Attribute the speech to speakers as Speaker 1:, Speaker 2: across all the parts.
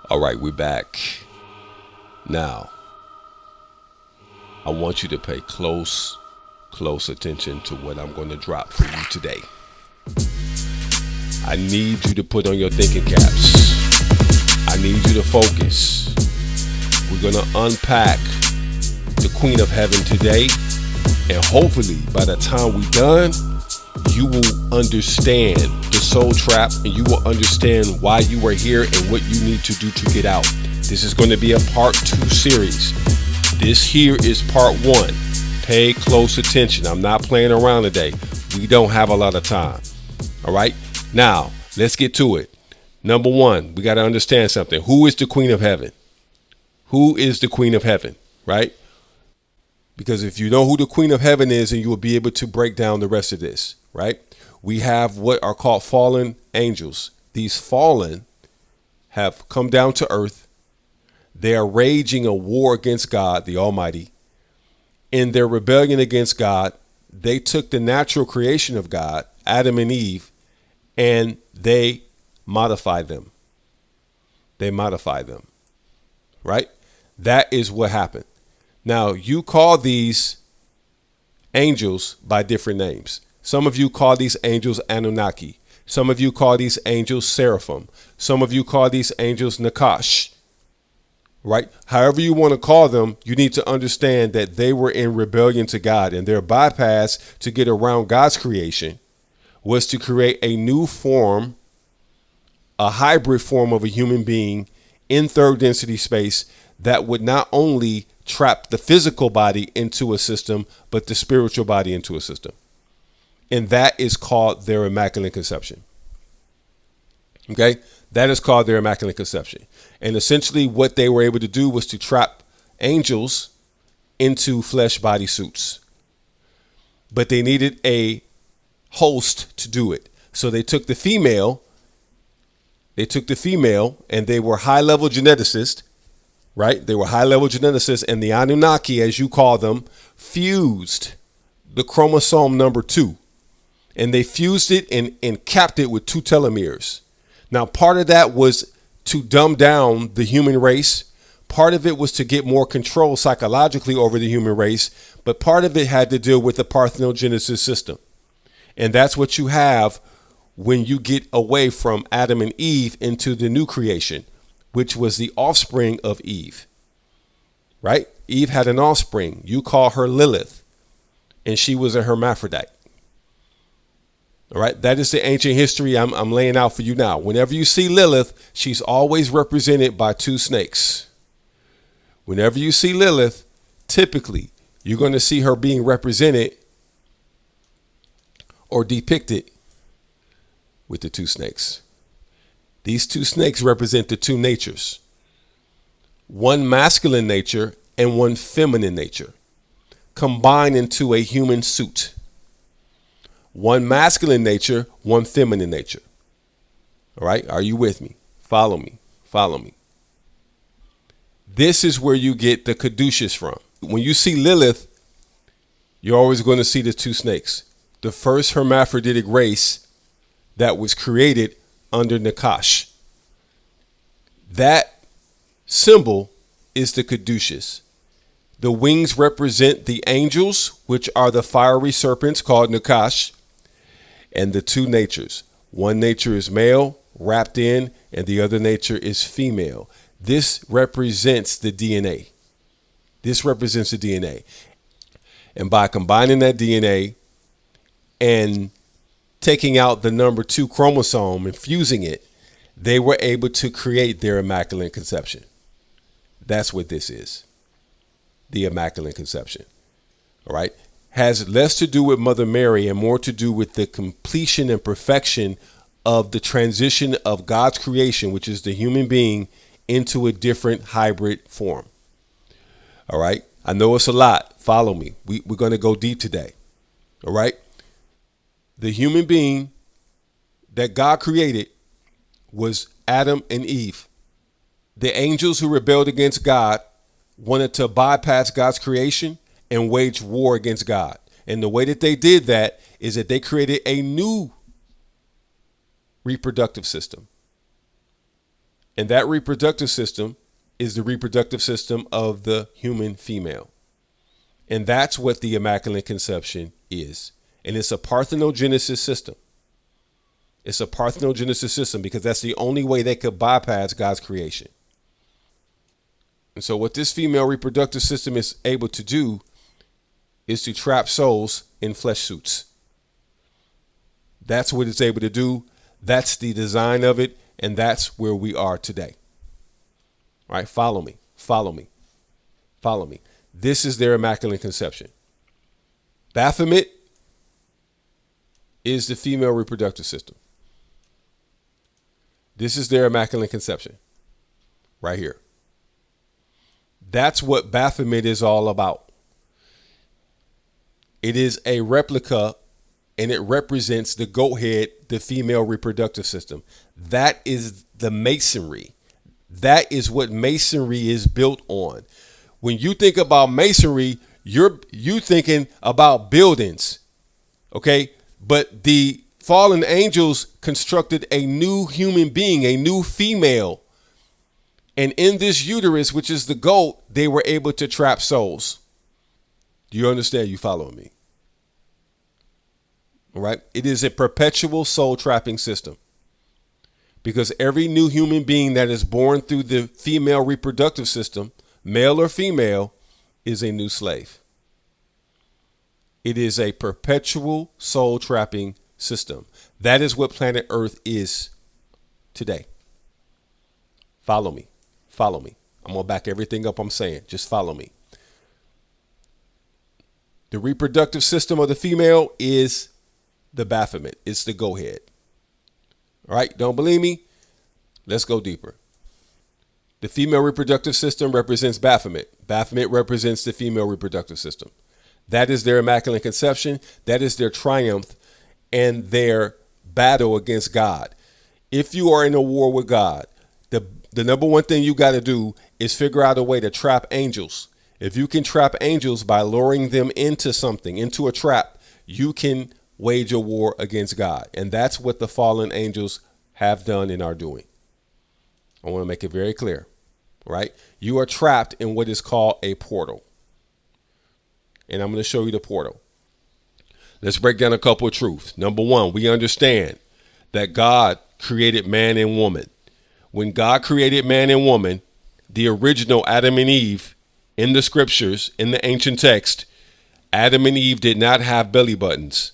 Speaker 1: All right, we're back. Now, I want you to pay close attention to what I'm going to drop for you today. I need you to put on your thinking caps. I need you to focus. We're going to unpack the Queen of Heaven today, and hopefully by the time we're done, you will understand the soul trap, and you will understand why you are here and what you need to do to get out. This is going to be a part 2 series. This here is part 1. Pay close attention. I'm not playing around today. We don't have a lot of time. All right. Now, let's get to it. Number 1, we got to understand something. Who is the Queen of Heaven? Who is the Queen of Heaven? Right? Because if you know who the Queen of Heaven is, then you will be able to break down the rest of this. Right? We have what are called fallen angels. These fallen have come down to earth. They are raging a war against God, the Almighty. In their rebellion against God, they took the natural creation of God, Adam and Eve, and they modified them. They modified them. Right? That is what happened. Now, you call these angels by different names. Some of you call these angels Anunnaki. Some of you call these angels Seraphim. Some of you call these angels Nakash. Right? However you want to call them, you need to understand that they were in rebellion to God, and their bypass to get around God's creation was to create a new form, a hybrid form of a human being in third density space that would not only trap the physical body into a system, but the spiritual body into a system. And that is called their Immaculate Conception. Okay? That is called their Immaculate Conception. And essentially what they were able to do was to trap angels into flesh body suits. But they needed a host to do it. So they took the female. And they were high level geneticists, right? They were high level geneticists, and the Anunnaki, as you call them, fused the chromosome number 2. And they fused it and capped it with 2 telomeres. Now, part of that was to dumb down the human race. Part of it was to get more control psychologically over the human race. But part of it had to deal with the parthenogenesis system. And that's what you have when you get away from Adam and Eve into the new creation, which was the offspring of Eve. Right? Eve had an offspring. You call her Lilith, and she was a hermaphrodite. All right. That is the ancient history I'm laying out for you now. Whenever you see Lilith, she's always represented by 2 snakes. Whenever you see Lilith, typically you're going to see her being represented or depicted with the 2 snakes. These 2 snakes represent the 2 natures, one masculine nature and one feminine nature, combined into a human suit. One masculine nature, one feminine nature. All right. Are you with me? Follow me. Follow me. This is where you get the caduceus from. When you see Lilith, you're always going to see the 2 snakes. The first hermaphroditic race that was created under Nakash. That symbol is the caduceus. The wings represent the angels, which are the fiery serpents called Nakash. And the 2 natures. One nature is male, wrapped in, and the other nature is female. This represents the DNA. This represents the DNA. And by combining that DNA and taking out the number 2 chromosome and fusing it, they were able to create their Immaculate Conception. That's what this is. The Immaculate Conception. All right. Has less to do with Mother Mary and more to do with the completion and perfection of the transition of God's creation, which is the human being, into a different hybrid form. All right. I know it's a lot. Follow me. We're going to go deep today. All right. The human being that God created was Adam and Eve. The angels who rebelled against God wanted to bypass God's creation and wage war against God. And the way that they did that is that they created a new reproductive system. And that reproductive system is the reproductive system of the human female. And that's what the Immaculate Conception is. And it's a parthenogenesis system. It's a parthenogenesis system because that's the only way they could bypass God's creation. And so what this female reproductive system is able to do is to trap souls in flesh suits. That's what it's able to do. That's the design of it. And that's where we are today. All right, follow me, follow me, follow me. This is their Immaculate Conception. Baphomet is the female reproductive system. This is their Immaculate Conception right here. That's what Baphomet is all about. It is a replica and it represents the goat head, the female reproductive system. That is the masonry. That is what masonry is built on. When you think about masonry, you thinking about buildings, okay? But the fallen angels constructed a new human being, a new female. And in this uterus, which is the goat, they were able to trap souls. Do you understand? You following me? All right. It is a perpetual soul trapping system. Because every new human being that is born through the female reproductive system, male or female, is a new slave. It is a perpetual soul trapping system. That is what planet Earth is today. Follow me. Follow me. I'm going to back everything up I'm saying. Just follow me. The reproductive system of the female is the Baphomet. It's the go head. All right. Don't believe me? Let's go deeper. The female reproductive system represents Baphomet. Baphomet represents the female reproductive system. That is their Immaculate Conception. That is their triumph and their battle against God. If you are in a war with God, the number one thing you got to do is figure out a way to trap angels. If you can trap angels by luring them into something, into a trap, you can wage a war against God. And that's what the fallen angels have done and are doing. I want to make it very clear, right? You are trapped in what is called a portal. And I'm going to show you the portal. Let's break down a couple of truths. Number one, we understand that God created man and woman. When God created man and woman, the original Adam and Eve in the scriptures, in the ancient text, Adam and Eve did not have belly buttons.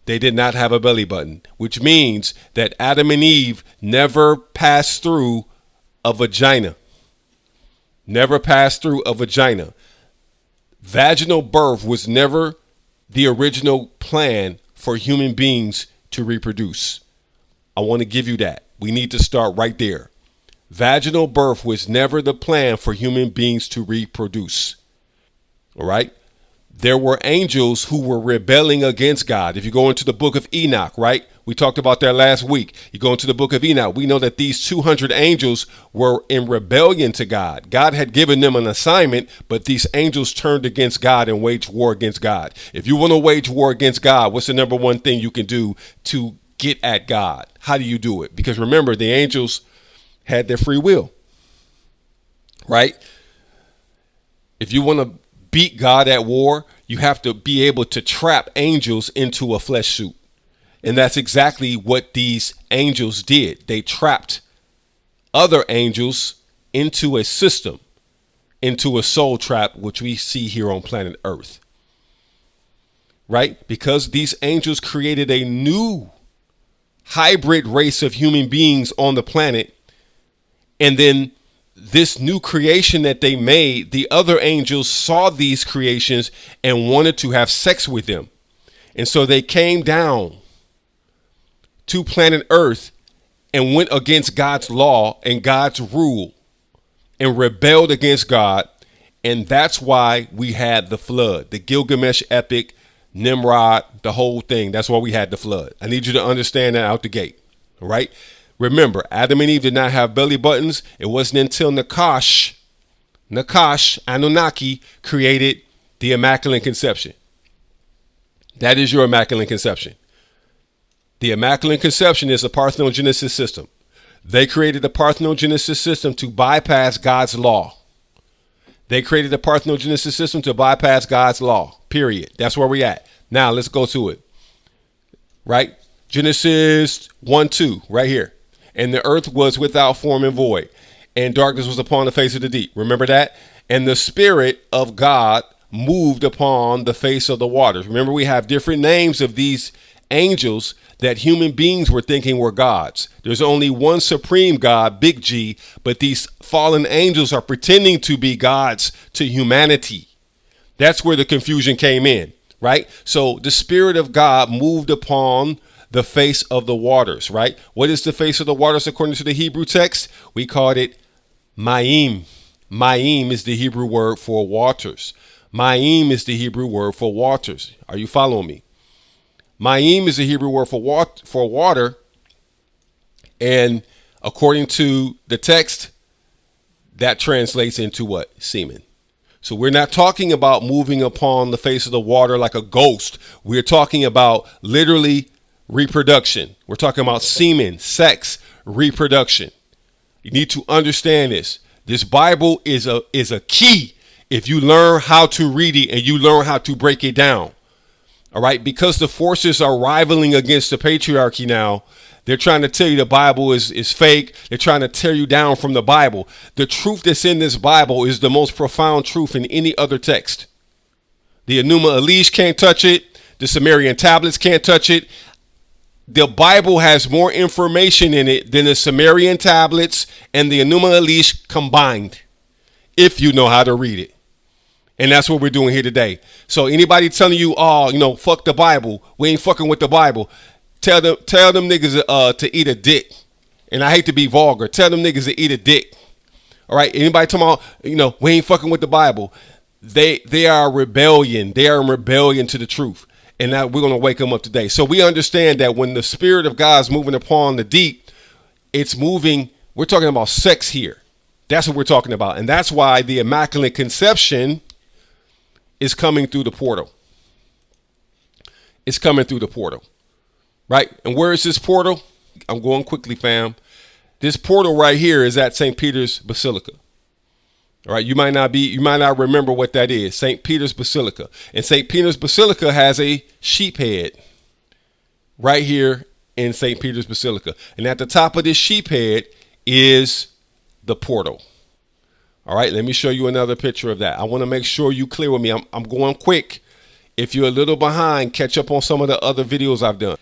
Speaker 1: They did not have a belly button, which means that Adam and Eve never passed through a vagina. Never passed through a vagina. Vaginal birth was never the original plan for human beings to reproduce. I want to give you that. We need to start right there. Vaginal birth was never the plan for human beings to reproduce. All right. There were angels who were rebelling against God. If you go into the book of Enoch, right? We talked about that last week. You go into the book of Enoch. We know that these 200 angels were in rebellion to God. God had given them an assignment, but these angels turned against God and waged war against God. If you want to wage war against God, what's the number one thing you can do to get at God? How do you do it? Because remember, the angels had their free will, right? If you want to beat God at war, you have to be able to trap angels into a flesh suit. And that's exactly what these angels did. They trapped other angels into a system, into a soul trap, which we see here on planet Earth. Right? Because these angels created a new hybrid race of human beings on the planet. And then this new creation that they made, the other angels saw these creations and wanted to have sex with them. And so they came down to planet Earth and went against God's law and God's rule and rebelled against God. And that's why we had the flood, the Gilgamesh epic, Nimrod, the whole thing. That's why we had the flood. I need you to understand that out the gate. All right. Remember, Adam and Eve did not have belly buttons. It wasn't until Nakash, Anunnaki created the Immaculate Conception. That is your Immaculate Conception. The Immaculate Conception is a parthenogenesis system. They created the parthenogenesis system to bypass God's law. They created the parthenogenesis system to bypass God's law, period. That's where we at. Now, let's go to it. Right? Genesis 1:2, right here. And the earth was without form and void, and darkness was upon the face of the deep. Remember that? And the Spirit of God moved upon the face of the waters. Remember, we have different names of these angels that human beings were thinking were gods. There's only one supreme God, big G, but these fallen angels are pretending to be gods to humanity. That's where the confusion came in, right? So the Spirit of God moved upon the face of the waters, right? What is the face of the waters according to the Hebrew text? We called it Ma'im. Ma'im is the Hebrew word for waters. Ma'im is the Hebrew word for waters. Are you following me? Ma'im is the Hebrew word for water. And according to the text, that translates into what? Semen. So we're not talking about moving upon the face of the water like a ghost. We're talking about literally reproduction. We're talking about semen, sex, reproduction. You need to understand this. This Bible is a key if you learn how to read it and you learn how to break it down. All right, because the forces are rivaling against the patriarchy now. They're trying to tell you the Bible is fake. They're trying to tear you down from the Bible. The truth that's in this Bible is the most profound truth in any other text. The Enuma Elish can't touch it. The Sumerian tablets can't touch it. The Bible has more information in it than the Sumerian tablets and the Enuma Elish combined, if you know how to read it. And that's what we're doing here today. So anybody telling you, oh, fuck the Bible, we ain't fucking with the Bible, tell them niggas to eat a dick. And I hate to be vulgar. Tell them niggas to eat a dick. All right. Anybody talking about, we ain't fucking with the Bible. They are a rebellion. They are in rebellion to the truth. And now we're going to wake them up today. So we understand that when the Spirit of God is moving upon the deep, it's moving. We're talking about sex here. That's what we're talking about. And that's why the Immaculate Conception is coming through the portal. It's coming through the portal. Right? And where is this portal? I'm going quickly, fam. This portal right here is at St. Peter's Basilica. All right, you might not remember what that is. St. Peter's Basilica. And St. Peter's Basilica has a sheep head right here in St. Peter's Basilica. And at the top of this sheep head is the portal. All right, let me show you another picture of that. I want to make sure you clear with me. I'm going quick. If you're a little behind, catch up on some of the other videos I've done.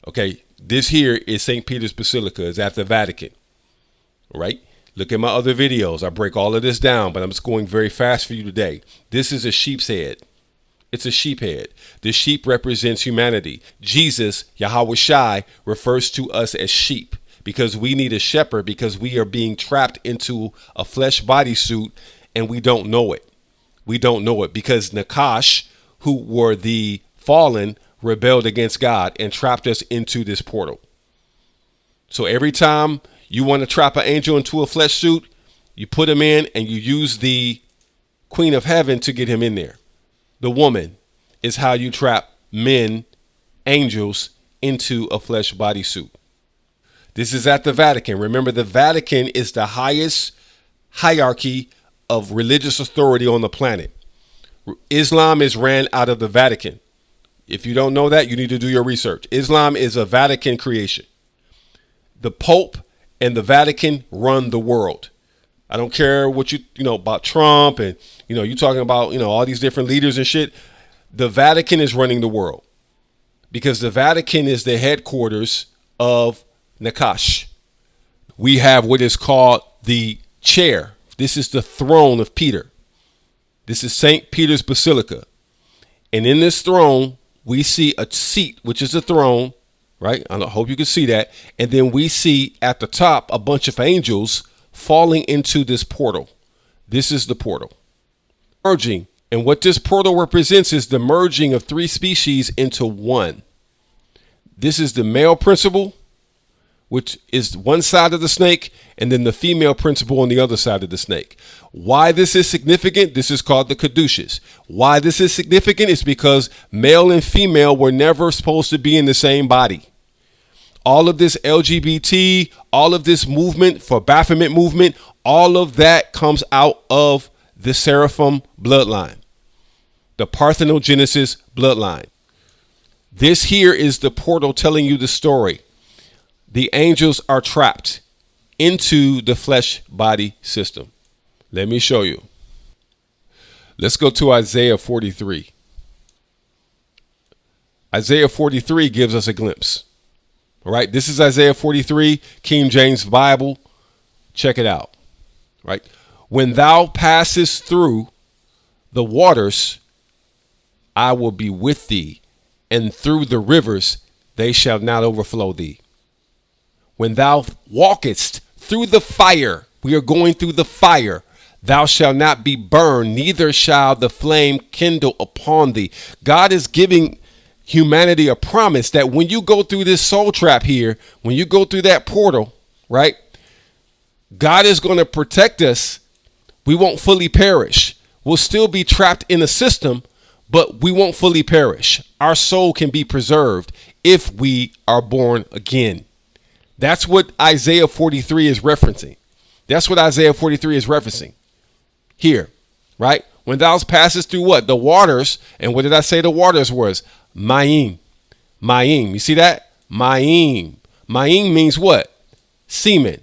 Speaker 1: Okay, this here is St. Peter's Basilica. It's at the Vatican. All right. Look at my other videos. I break all of this down, but I'm just going very fast for you today. This is a sheep's head. It's a sheep head. The sheep represents humanity. Jesus, Yahweh Shai, refers to us as sheep because we need a shepherd because we are being trapped into a flesh bodysuit and we don't know it. We don't know it because Nakash, who were the fallen, rebelled against God and trapped us into this portal. So every time you want to trap an angel into a flesh suit, you put him in and you use the Queen of Heaven to get him in there. The woman is how you trap men, angels, into a flesh bodysuit. This is at the Vatican. Remember, the Vatican is the highest hierarchy of religious authority on the planet. Islam is ran out of the Vatican. If you don't know that, you need to do your research. Islam is a Vatican creation. The Pope and the Vatican run the world. I don't care what you know about Trump and, you talking about, all these different leaders and shit. The Vatican is running the world because the Vatican is the headquarters of Nakash. We have what is called the chair. This is the throne of Peter. This is St. Peter's Basilica. And in this throne, we see a seat, which is a throne. Right? I hope you can see that. And then we see at the top a bunch of angels falling into this portal. This is the portal. Merging. And what this portal represents is the merging of three species into one. This is the male principle, which is one side of the snake, and then the female principle on the other side of the snake. Why this is significant? This is called the caduceus. Why this is significant is because male and female were never supposed to be in the same body. all of this LGBT, all of this movement for Baphomet movement, all of that comes out of the Seraphim bloodline, the Parthenogenesis bloodline. This here is the portal telling you the story. The angels are trapped into the flesh body system. Let me show you. Let's go to Isaiah 43. Isaiah 43 gives us a glimpse. All right, this is Isaiah 43, King James Bible. Check it out. Right? When thou passest through the waters, I will be with thee, and through the rivers, they shall not overflow thee. When thou walkest through the fire, we are going through the fire, thou shalt not be burned, neither shall the flame kindle upon thee. God is giving humanity a promise that when you go through this soul trap here, when you go through that portal, right, God is going to protect us. We won't fully perish. We'll still be trapped in a system, but we won't fully perish. Our soul can be preserved if we are born again. That's what Isaiah 43 is referencing. That's what Isaiah 43 is referencing here, right? When thou passest through what? The waters. And what did I say the waters was? Mayim. Mayim. You see that? Mayim. Mayim means what? Semen.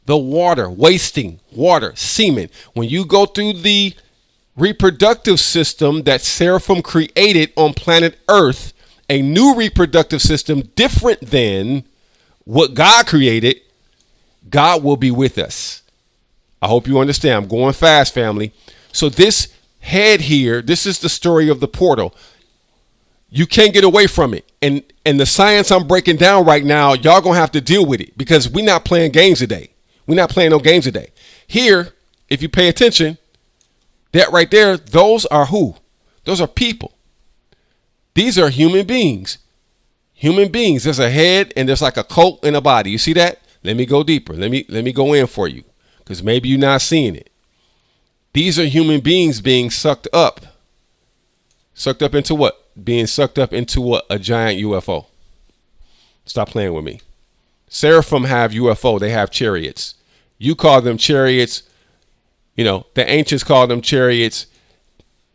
Speaker 1: The water, wasting water, semen. When you go through the reproductive system that Seraphim created on planet Earth, a new reproductive system different than what God created, God will be with us. I hope you understand. I'm going fast, family. So this head here, this is the story of the portal. You can't get away from it. And the science I'm breaking down right now, y'all gonna have to deal with it because we're not playing games today. We're not playing no games today. Here, if you pay attention, that right there, those are who? Those are people. These are human beings. Human beings. There's a head and there's like a coat and a body. You see that? Let me go deeper. Let me go in for you because maybe you're not seeing it. These are human beings being sucked up. Sucked up into what? Being sucked up into what? A giant UFO. Stop playing with me. Seraphim have UFO. They have chariots. You call them chariots. You know, the ancients call them chariots.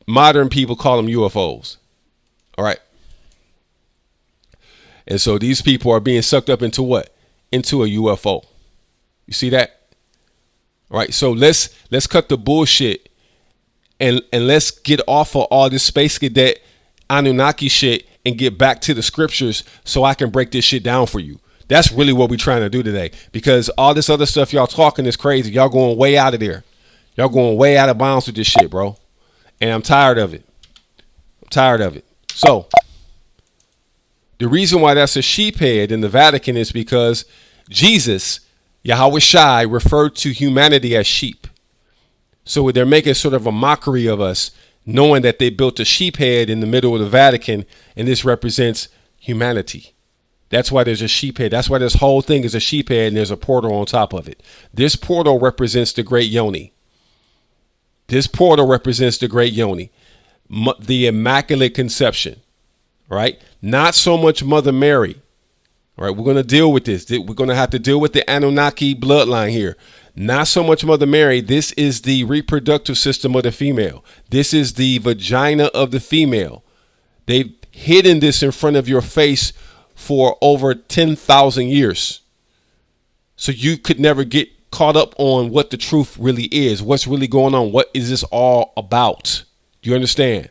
Speaker 1: Modern people call them UFOs. All right. And so these people are being sucked up into what? Into a UFO. You see that? All right. So let's cut the bullshit and let's get off of all this space cadet Anunnaki shit and get back to the scriptures so I can break this shit down for you. That's really what we're trying to do today, because all this other stuff y'all talking is crazy. Y'all going way out of there. Y'all going way out of bounds with this shit, bro. And I'm tired of it. I'm tired of it. So the reason why that's a sheep head in the Vatican is because Jesus, Yahweh Shai, referred to humanity as sheep. So they're making sort of a mockery of us, knowing that they built a sheep head in the middle of the Vatican, and this represents humanity. That's why there's a sheep head. That's why this whole thing is a sheep head and there's a portal on top of it. This portal represents the great Yoni. This portal represents the great Yoni, the Immaculate Conception, right? Not so much Mother Mary. All right, we're going to deal with this. We're going to have to deal with the Anunnaki bloodline here. Not so much Mother Mary. This is the reproductive system of the female. This is the vagina of the female. They've hidden this in front of your face for over 10,000 years. So you could never get caught up on what the truth really is. What's really going on? What is this all about? Do you understand?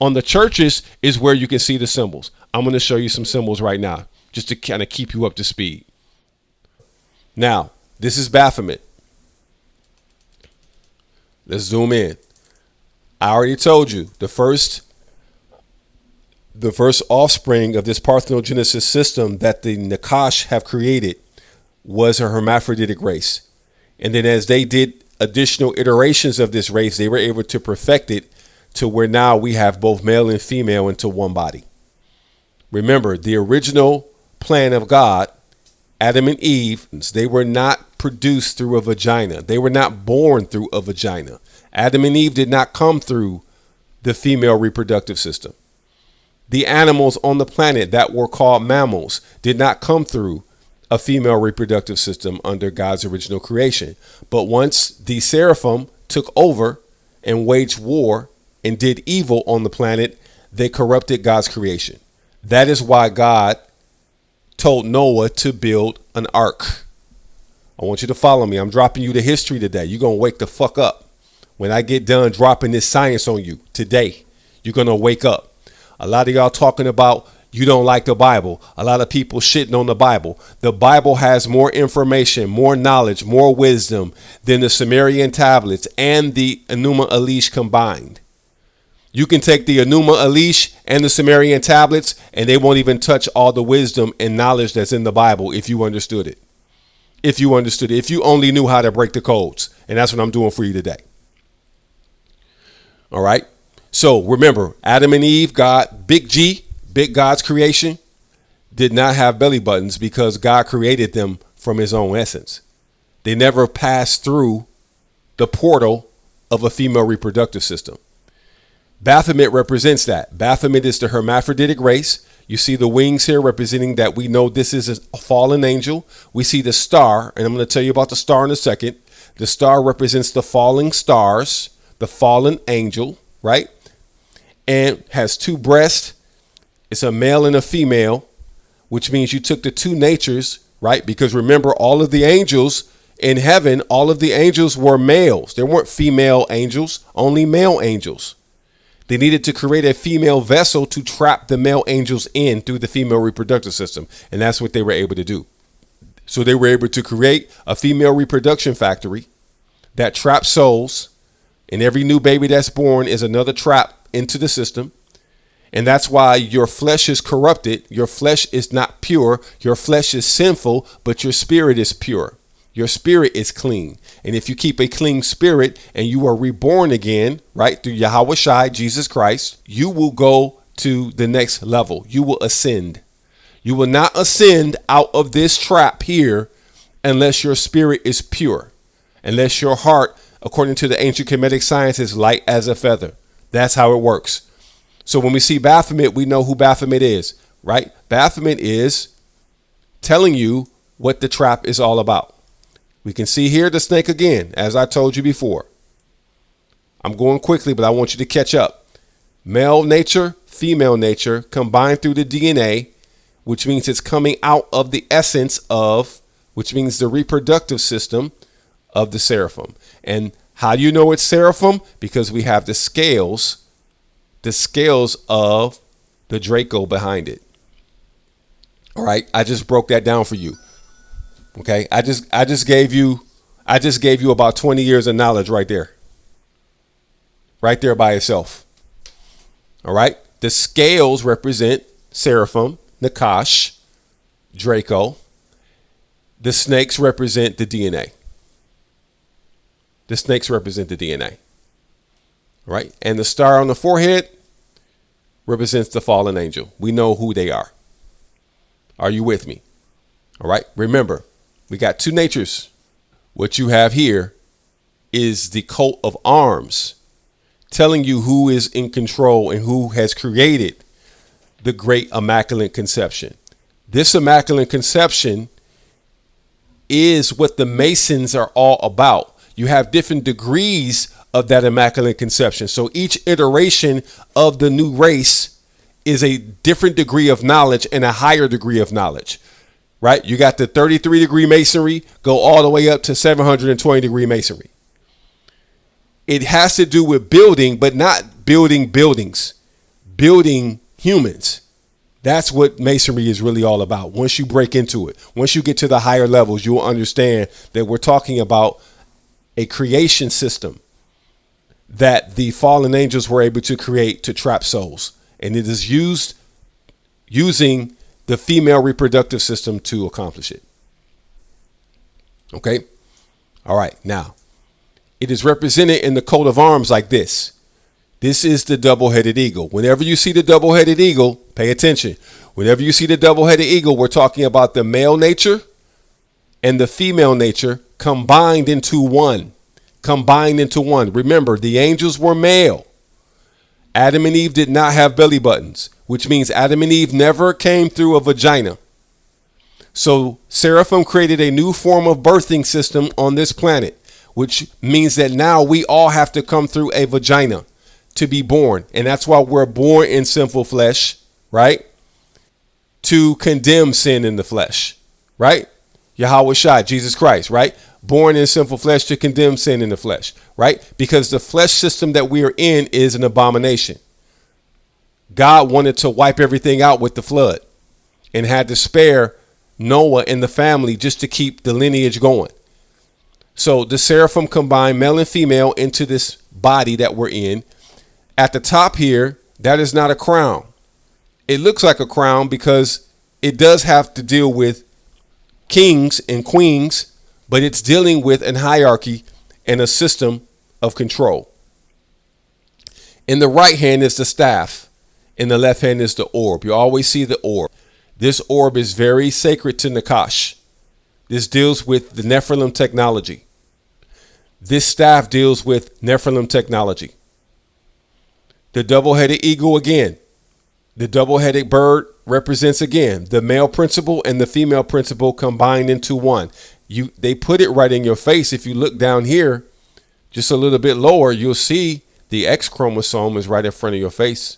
Speaker 1: On the churches is where you can see the symbols. I'm going to show you some symbols right now, just to kind of keep you up to speed. Now, this is Baphomet. Let's zoom in. I already told you the first offspring of this parthenogenesis system that the Nakash have created was a hermaphroditic race. And then as they did additional iterations of this race, they were able to perfect it to where now we have both male and female into one body. Remember, the original plan of God, Adam and Eve, they were not produced through a vagina. They were not born through a vagina. Adam and Eve did not come through the female reproductive system. The animals on the planet that were called mammals did not come through a female reproductive system under God's original creation. But once the seraphim took over and waged war and did evil on the planet, they corrupted God's creation. That is why God told Noah to build an ark. I want you to follow me. I'm dropping you the history today. You're going to wake the fuck up. When I get done dropping this science on you today, you're going to wake up. A lot of y'all talking about you don't like the Bible. A lot of people shitting on the Bible. The Bible has more information, more knowledge, more wisdom than the Sumerian tablets and the Enuma Elish combined. You can take the Enuma Elish and the Sumerian tablets and they won't even touch all the wisdom and knowledge that's in the Bible if you understood it. If you understood it. If you only knew how to break the codes. And that's what I'm doing for you today. All right. So remember, Adam and Eve, God, big G, big God's creation, did not have belly buttons because God created them from his own essence. They never passed through the portal of a female reproductive system. Baphomet represents that. Baphomet is the hermaphroditic race. You see the wings here representing that we know this is a fallen angel. We see the star, and I'm going to tell you about the star in a second. The star represents the falling stars, the fallen angel, right? And has two breasts. It's a male and a female, which means you took the two natures, right? Because remember, all of the angels in heaven, all of the angels were males. There weren't female angels, only male angels. They needed to create a female vessel to trap the male angels in through the female reproductive system. And that's what they were able to do. So they were able to create a female reproduction factory that traps souls. And every new baby that's born is another trap into the system. And that's why your flesh is corrupted. Your flesh is not pure. Your flesh is sinful, but your spirit is pure. Your spirit is clean. And if you keep a clean spirit and you are reborn again, right, through Yahweh Shai, Jesus Christ, you will go to the next level. You will ascend. You will not ascend out of this trap here unless your spirit is pure, unless your heart, according to the ancient Kemetic science, is light as a feather. That's how it works. So when we see Baphomet, we know who Baphomet is, right? Baphomet is telling you what the trap is all about. We can see here the snake again, as I told you before. I'm going quickly, but I want you to catch up. Male nature, female nature, combined through the DNA, which means it's coming out of the essence of, which means the reproductive system of the seraphim. And how do you know it's seraphim? Because we have the scales of the Draco behind it. All right. I just broke that down for you. Okay. I just gave you about 20 years of knowledge right there. Right there by itself. All right. The scales represent seraphim, Nakash, Draco. The snakes represent the DNA. The snakes represent the DNA. All right. And the star on the forehead represents the fallen angel. We know who they are. Are you with me? All right. Remember, we got two natures. What you have here is the coat of arms telling you who is in control and who has created the great immaculate conception. This immaculate conception is what the Masons are all about. You have different degrees of that immaculate conception. So each iteration of the new race is a different degree of knowledge and a higher degree of knowledge, right? You got the 33 degree masonry, go all the way up to 720 degree masonry. It has to do with building, but not building buildings, building humans. That's what masonry is really all about. Once you break into it, once you get to the higher levels, you'll understand that we're talking about a creation system that the fallen angels were able to create to trap souls. And it is using the female reproductive system to accomplish it. Okay. All right. Now, it is represented in the coat of arms like this. This is the double-headed eagle. Whenever you see the double-headed eagle, pay attention. Whenever you see the double-headed eagle, we're talking about the male nature and the female nature combined into one. Combined into one. Remember, the angels were male. Adam and Eve did not have belly buttons. which means Adam and Eve never came through a vagina. So Seraphim created a new form of birthing system on this planet, which means that now we all have to come through a vagina to be born. And that's why we're born in sinful flesh, right? To condemn sin in the flesh, right? Yahweh Shai, Jesus Christ, right? Born in sinful flesh to condemn sin in the flesh, right? Because the flesh system that we are in is an abomination. God wanted to wipe everything out with the flood and had to spare Noah and the family just to keep the lineage going. So the seraphim combine male and female into this body that we're in. At the top here, that is not a crown. It looks like a crown because it does have to deal with kings and queens, but it's dealing with an hierarchy and a system of control. In the right hand is the staff. In the left hand is the orb. You always see the orb. This orb is very sacred to Nakash. This deals with the Nephilim technology. This staff deals with Nephilim technology. The double-headed eagle again. The double-headed bird represents again the male principle and the female principle combined into one. They put it right in your face. If you look down here, just a little bit lower, you'll see the X chromosome is right in front of your face.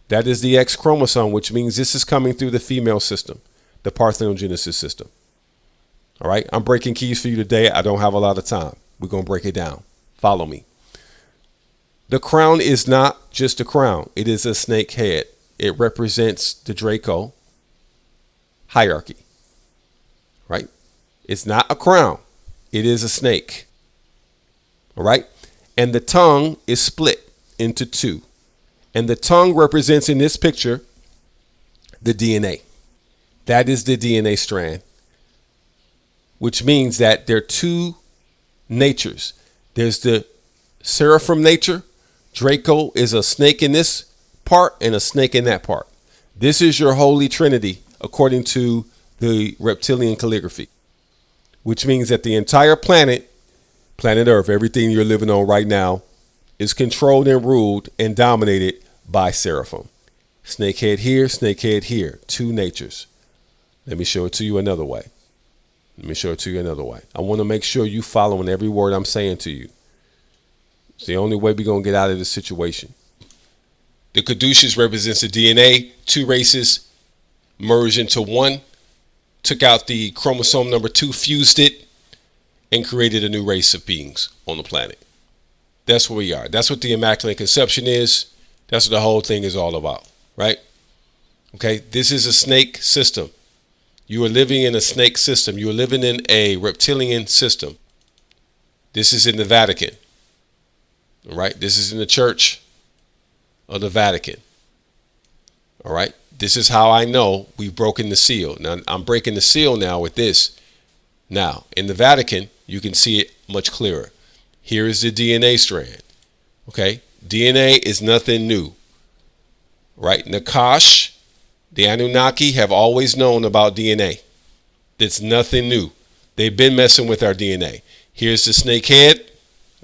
Speaker 1: That is the X chromosome, which means this is coming through the female system, the parthenogenesis system. All right, I'm breaking keys for you today. I don't have a lot of time. We're going to break it down. Follow me. The crown is not just a crown. It is a snake head. It represents the Draco hierarchy, right? It's not a crown. It is a snake. All right. And the tongue is split into two. And the tongue represents in this picture the DNA. That is the DNA strand, which means that there are two natures. There's the seraphim nature. Draco is a snake in this part and a snake in that part. This is your holy trinity according to the reptilian calligraphy, which means that the entire planet Earth, everything you're living on right now, is controlled and ruled and dominated by seraphim. Snakehead here, two natures. Let me show it to you another way. I want to make sure you following every word I'm saying to you. It's the only way we're going to get out of this situation. The Caduceus represents the DNA. Two races merged into one, took out the chromosome number 2, fused it, and created a new race of beings on the planet. That's where we are. That's what the Immaculate Conception is. That's what the whole thing is all about, right? Okay, this is a snake system. You are living in a snake system. You are living in a reptilian system. This is in the Vatican, all right? This is in the Church of the Vatican, all right? This is how I know we've broken the seal. Now, I'm breaking the seal now with this. Now, in the Vatican, you can see it much clearer. Here is the DNA strand, okay? DNA is nothing new, right? Nakash, the Anunnaki have always known about DNA. It's nothing new. They've been messing with our DNA. Here's the snake head,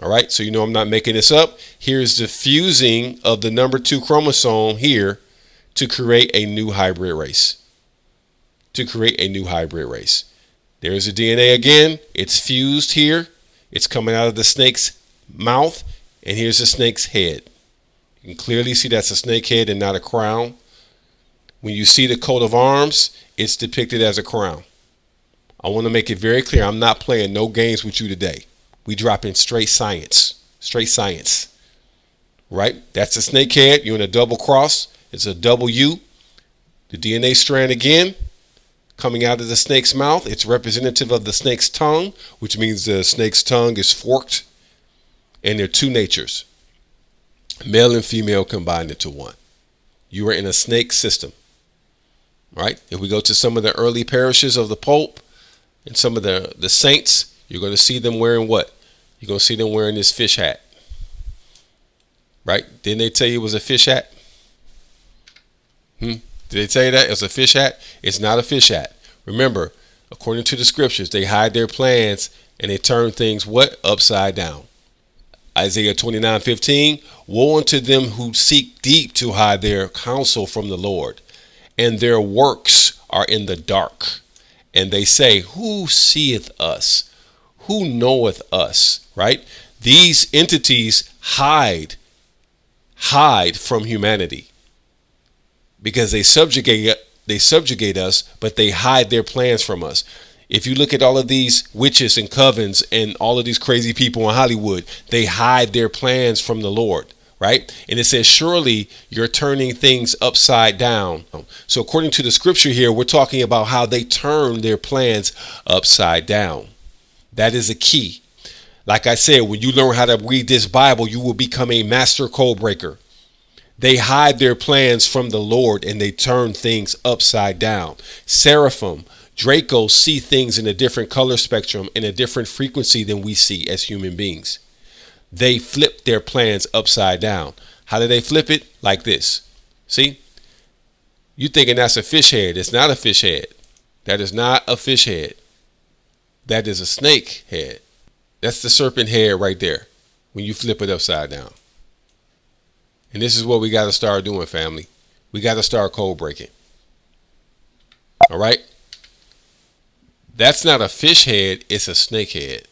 Speaker 1: all right? So you know I'm not making this up. Here's the fusing of the number 2 chromosome here to create a new hybrid race. There's the DNA again. It's fused here. It's coming out of the snake's mouth. And here's the snake's head. You can clearly see that's a snake head and not a crown. When you see the coat of arms, it's depicted as a crown. I want to make it very clear. I'm not playing no games with you today. We drop in straight science. Right? That's a snake head. You're in a double cross. It's a double U. The DNA strand again, coming out of the snake's mouth. It's representative of the snake's tongue, which means the snake's tongue is forked. And there are two natures, male and female combined into one. You are in a snake system, right? If we go to some of the early parishes of the Pope and some of the saints, you're going to see them wearing what? You're going to see them wearing this fish hat, right? Didn't they tell you it was a fish hat? Did they tell you that? It's a fish hat? It's not a fish hat. Remember, according to the scriptures, they hide their plans and they turn things what? Upside down. Isaiah 29:15. Woe unto them who seek deep to hide their counsel from the Lord, and their works are in the dark. And they say, who seeth us? Who knoweth us? Right? These entities hide from humanity because they subjugate us, but they hide their plans from us. If you look at all of these witches and covens and all of these crazy people in Hollywood, they hide their plans from the Lord, right? And it says, surely you're turning things upside down. So according to the scripture here, we're talking about how they turn their plans upside down. That is a key. Like I said, when you learn how to read this Bible, you will become a master code breaker. They hide their plans from the Lord and they turn things upside down. Seraphim, Draco see things in a different color spectrum, in a different frequency than we see as human beings. They flip their plans upside down. How do they flip it? Like this. See? You thinking that's a fish head. It's not a fish head. That is not a fish head. That is a snake head. That's the serpent head right there when you flip it upside down. And this is what we got to start doing, family. We got to start code breaking. All right? That's not a fish head, it's a snake head.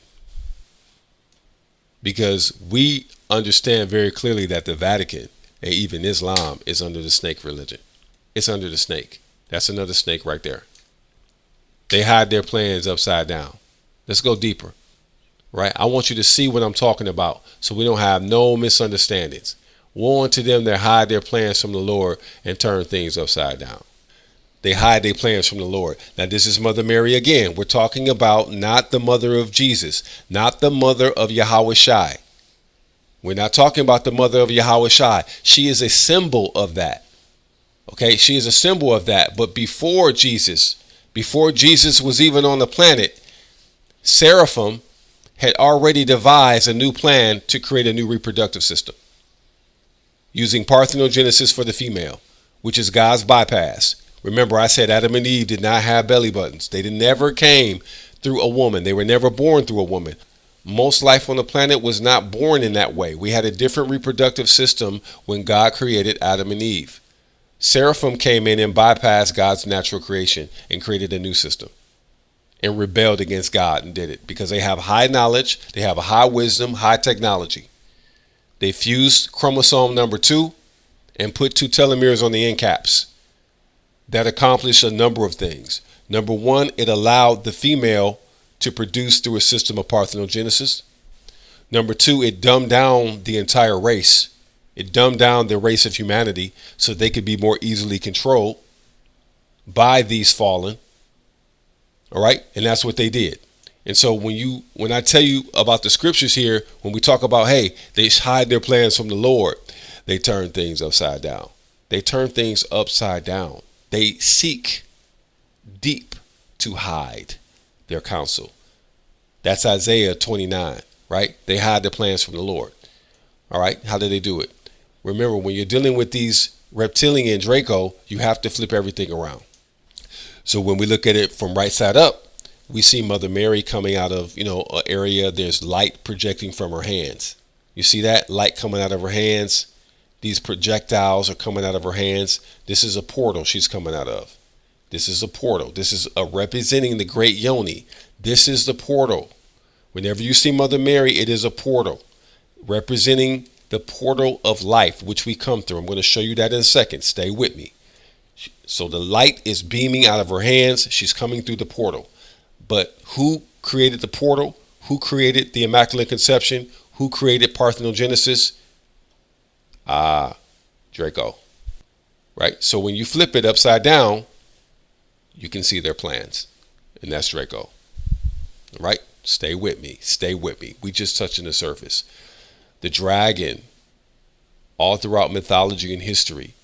Speaker 1: Because we understand very clearly that the Vatican and even Islam is under the snake religion. It's under the snake. That's another snake right there. They hide their plans upside down. Let's go deeper. Right? I want you to see what I'm talking about so we don't have no misunderstandings. Woe unto them that hide their plans from the Lord and turn things upside down. They hide their plans from the Lord. Now, this is Mother Mary again. We're talking about not the mother of Jesus, not the mother of Yahweh Shai. We're not talking about the mother of Yahweh Shai. She is a symbol of that. Okay, she is a symbol of that. But before Jesus was even on the planet, Seraphim had already devised a new plan to create a new reproductive system using parthenogenesis for the female, which is God's bypass. Remember, I said Adam and Eve did not have belly buttons. They never came through a woman. They were never born through a woman. Most life on the planet was not born in that way. We had a different reproductive system when God created Adam and Eve. Seraphim came in and bypassed God's natural creation and created a new system and rebelled against God and did it because they have high knowledge. They have a high wisdom, high technology. They fused chromosome number 2 and put 2 telomeres on the end caps. That accomplished a number of things. Number 1, it allowed the female to produce through a system of parthenogenesis. Number 2, it dumbed down the entire race. It dumbed down the race of humanity so they could be more easily controlled by these fallen. All right. And that's what they did. And so when I tell you about the scriptures here, when we talk about, hey, they hide their plans from the Lord, they turn things upside down. They turn things upside down. They seek deep to hide their counsel. That's Isaiah 29, right? They hide their plans from the Lord. All right. How do they do it? Remember, when you're dealing with these reptilian Draco, you have to flip everything around. So when we look at it from right side up, we see Mother Mary coming out of, an area. There's light projecting from her hands. You see that light coming out of her hands? These projectiles are coming out of her hands. This is a portal she's coming out of. This is a portal. This is representing the great Yoni. This is the portal. Whenever you see Mother Mary, it is a portal representing the portal of life, which we come through. I'm going to show you that in a second. Stay with me. So the light is beaming out of her hands. She's coming through the portal. But who created the portal? Who created the Immaculate Conception? Who created parthenogenesis? Draco. Right? So when you flip it upside down, you can see their plans. And that's Draco. Right? Stay with me. Stay with me. We just touching the surface. The dragon, all throughout mythology and history,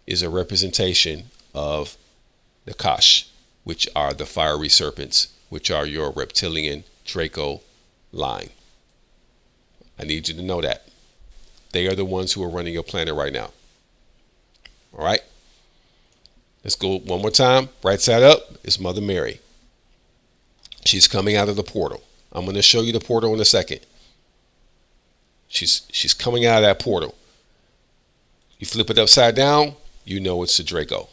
Speaker 1: is a representation of the Kash, which are the fiery serpents, which are your reptilian Draco line. I need you to know that. They are the ones who are running your planet right now. All right. Let's go one more time. Right side up is Mother Mary. She's coming out of the portal. I'm going to show you the portal in a second. She's coming out of that portal. You flip it upside down, you know it's the Draco.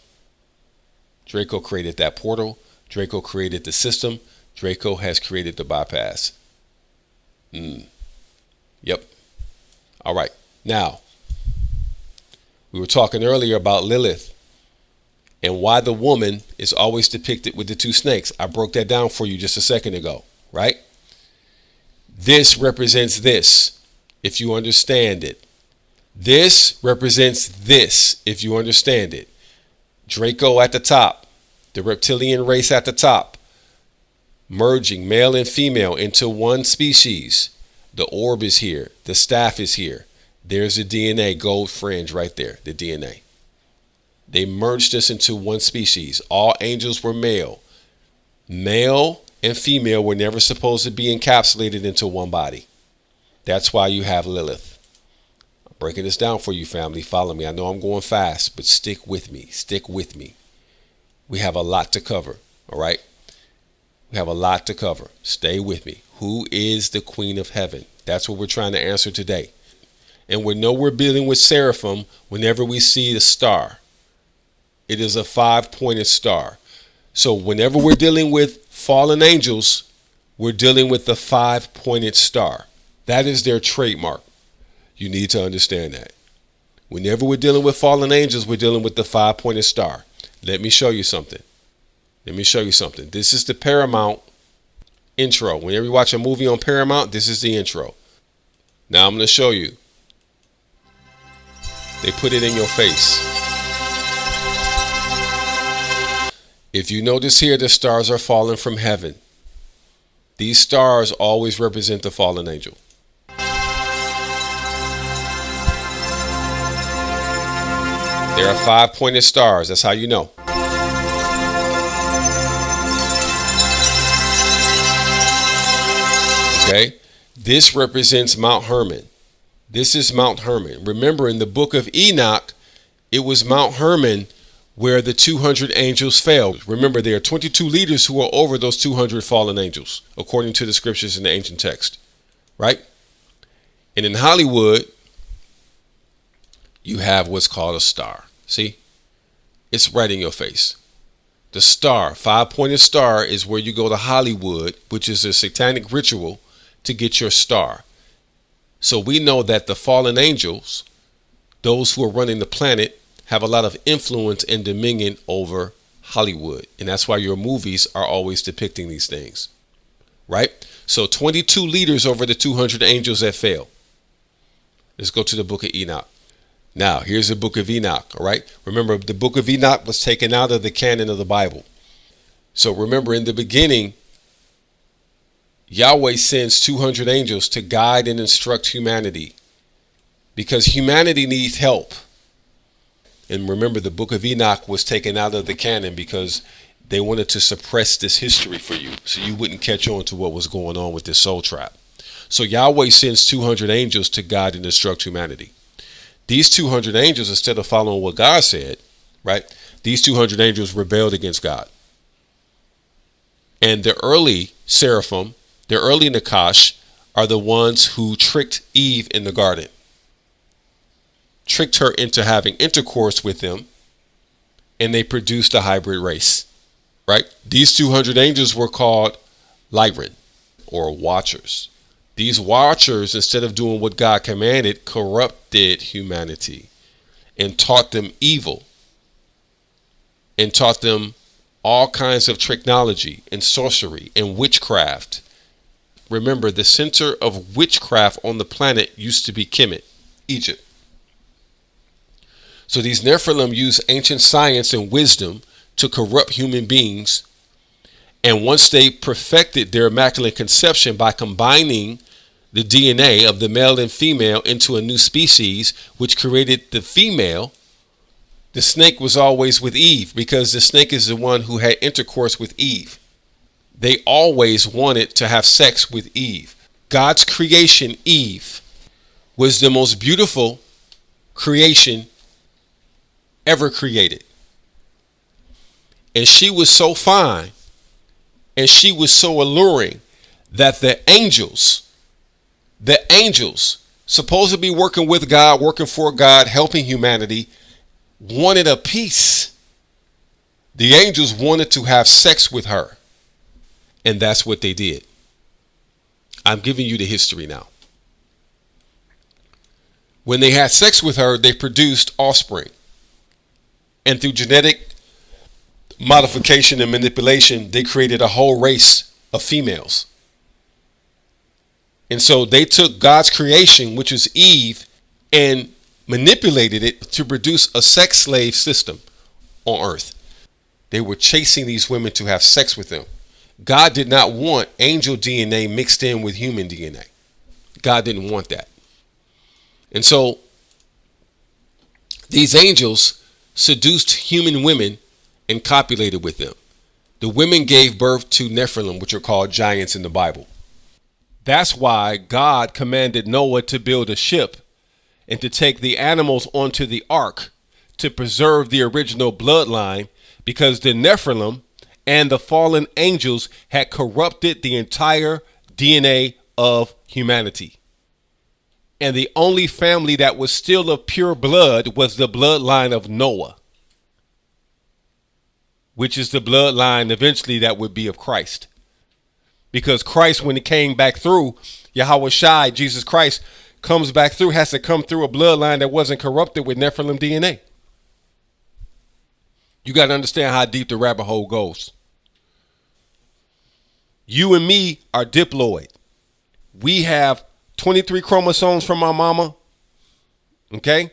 Speaker 1: Draco created that portal. Draco created the system. Draco has created the bypass. Yep. All right. Now, we were talking earlier about Lilith and why the woman is always depicted with the two snakes. I broke that down for you just a second ago, right? This represents this, if you understand it. This represents this, if you understand it. Draco at the top, the reptilian race at the top, merging male and female into one species. The orb is here. The staff is here. There's the DNA, gold fringe right there, the DNA. They merged us into one species. All angels were male. Male and female were never supposed to be encapsulated into one body. That's why you have Lilith. I'm breaking this down for you, family. Follow me. I know I'm going fast, but stick with me. Stick with me. We have a lot to cover, all right? We have a lot to cover. Stay with me. Who is the Queen of Heaven? That's what we're trying to answer today. And we know we're dealing with seraphim whenever we see the star. It is a 5-pointed star. So whenever we're dealing with fallen angels, we're dealing with the 5-pointed star. That is their trademark. You need to understand that. Whenever we're dealing with fallen angels, we're dealing with the 5-pointed star. Let me show you something. Let me show you something. This is the Paramount intro. Whenever you watch a movie on Paramount, this is the intro. Now I'm going to show you. They put it in your face. If you notice here, the stars are falling from heaven. These stars always represent the fallen angel. There are 5-pointed stars. That's how you know. Okay, this represents Mount Hermon. This is Mount Hermon. Remember, in the book of Enoch, it was Mount Hermon where the 200 angels fell. Remember, there are 22 leaders who are over those 200 fallen angels, according to the scriptures in the ancient text, right? And in Hollywood, you have what's called a star. See, it's right in your face. The star, 5-pointed star, is where you go to Hollywood, which is a satanic ritual to get your star. So we know that the fallen angels, those who are running the planet, have a lot of influence and dominion over Hollywood. And that's why your movies are always depicting these things, right? So 22 leaders over the 200 angels that fell. Let's go to the book of Enoch. Now, here's the book of Enoch, all right? Remember, the book of Enoch was taken out of the canon of the Bible. So remember, in the beginning, Yahweh sends 200 angels to guide and instruct humanity because humanity needs help. And remember, the book of Enoch was taken out of the canon because they wanted to suppress this history for you so you wouldn't catch on to what was going on with this soul trap. So Yahweh sends 200 angels to guide and instruct humanity. These 200 angels, instead of following what God said, right, these 200 angels rebelled against God. And the early seraphim, the early Nakash, are the ones who tricked Eve in the garden. Tricked her into having intercourse with them, and they produced a hybrid race, right? These 200 angels were called Lyran, or watchers. These watchers, instead of doing what God commanded, corrupted humanity and taught them evil and taught them all kinds of technology and sorcery and witchcraft. Remember, the center of witchcraft on the planet used to be Kemet, Egypt. So these Nephilim use ancient science and wisdom to corrupt human beings. And once they perfected their immaculate conception by combining the DNA of the male and female into a new species, which created the female, the snake was always with Eve because the snake is the one who had intercourse with Eve. They always wanted to have sex with Eve. God's creation, Eve, was the most beautiful creation ever created. And she was so fine and she was so alluring that the angels supposed to be working with God, working for God, helping humanity, wanted a piece. The angels wanted to have sex with her. And that's what they did. I'm giving you the history now. When they had sex with her, they produced offspring. And through genetic modification and manipulation, they created a whole race of females. And so they took God's creation, which was Eve, and manipulated it to produce a sex slave system on earth. They were chasing these women to have sex with them. God did not want angel DNA mixed in with human DNA. God didn't want that. And so these angels seduced human women and copulated with them. The women gave birth to Nephilim, which are called giants in the Bible. That's why God commanded Noah to build a ship and to take the animals onto the ark to preserve the original bloodline, because the Nephilim and the fallen angels had corrupted the entire DNA of humanity. And the only family that was still of pure blood was the bloodline of Noah, which is the bloodline eventually that would be of Christ. Because Christ, when he came back through, Yahweh Shai, Jesus Christ, comes back through, has to come through a bloodline that wasn't corrupted with Nephilim DNA. You got to understand how deep the rabbit hole goes. You and me are diploid. We have 23 chromosomes from our mama. Okay?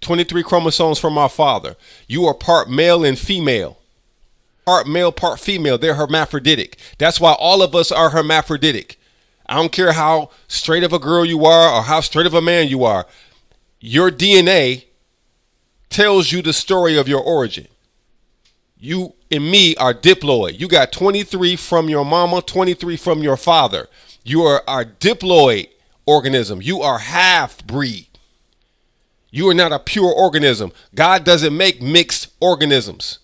Speaker 1: 23 chromosomes from our father. You are part male and female. Part male, part female. They're hermaphroditic. That's why all of us are hermaphroditic. I don't care how straight of a girl you are or how straight of a man you are. Your DNA tells you the story of your origin. You and me are diploid. You got 23 from your mama, 23 from your father. You are a diploid organism. You are half breed. You are not a pure organism. God doesn't make mixed organisms.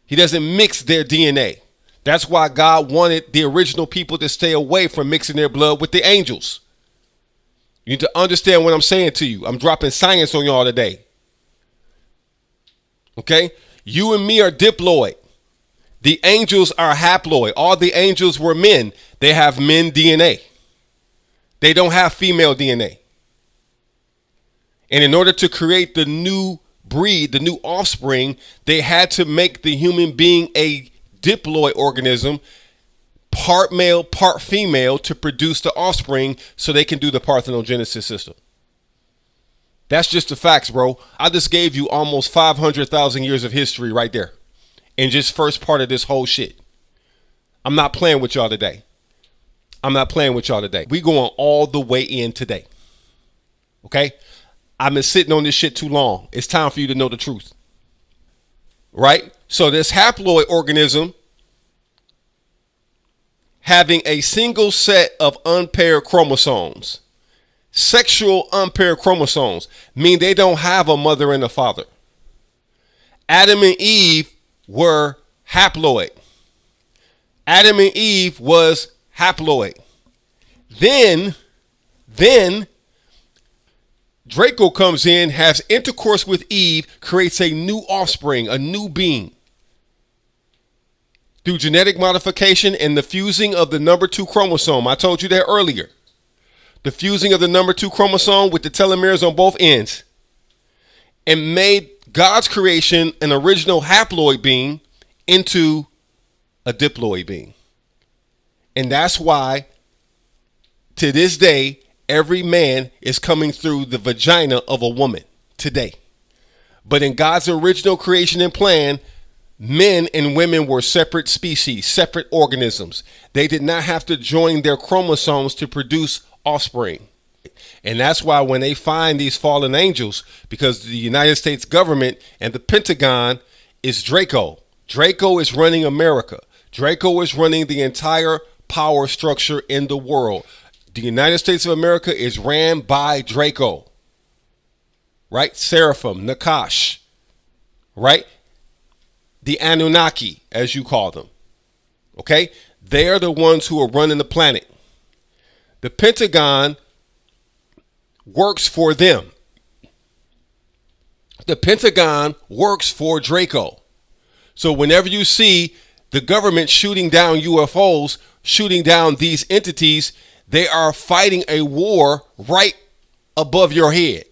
Speaker 1: He doesn't mix their DNA. That's why God wanted the original people to stay away from mixing their blood with the angels. You need to understand what I'm saying to you. I'm dropping science on y'all today. Okay? You and me are diploid. The angels are haploid. All the angels were men. They have men DNA. They don't have female DNA. And in order to create the new breed, the new offspring, they had to make the human being a diploid organism, part male, part female, to produce the offspring so they can do the parthenogenesis system. That's just the facts, bro. I just gave you almost 500,000 years of history right there in just first part of this whole shit. I'm not playing with y'all today. We going all the way in today. Okay? I've been sitting on this shit too long. It's time for you to know the truth. Right? So this haploid organism having a single set of unpaired chromosomes. Sexual unpaired chromosomes mean they don't have a mother and a father. Adam and Eve were haploid. Adam and Eve was haploid. Then Draco comes in, has intercourse with Eve, creates a new offspring, a new being. Through genetic modification and the fusing of the number 2 chromosome. I told you that earlier. The fusing of the number 2 chromosome with the telomeres on both ends, and made God's creation, an original haploid being, into a diploid being. And that's why, to this day, every man is coming through the vagina of a woman today. But in God's original creation and plan, men and women were separate species, separate organisms. They did not have to join their chromosomes to produce offspring. And that's why when they find these fallen angels, because the United States government and the Pentagon is Draco. Draco is running America. Draco is running the entire power structure in the world. The United States of America is ran by Draco. Right? Seraphim, Nakash. Right? The Anunnaki, as you call them. Okay? They are the ones who are running the planet. The Pentagon works for them. The Pentagon works for Draco. So whenever you see the government shooting down UFOs, shooting down these entities, they are fighting a war right above your head.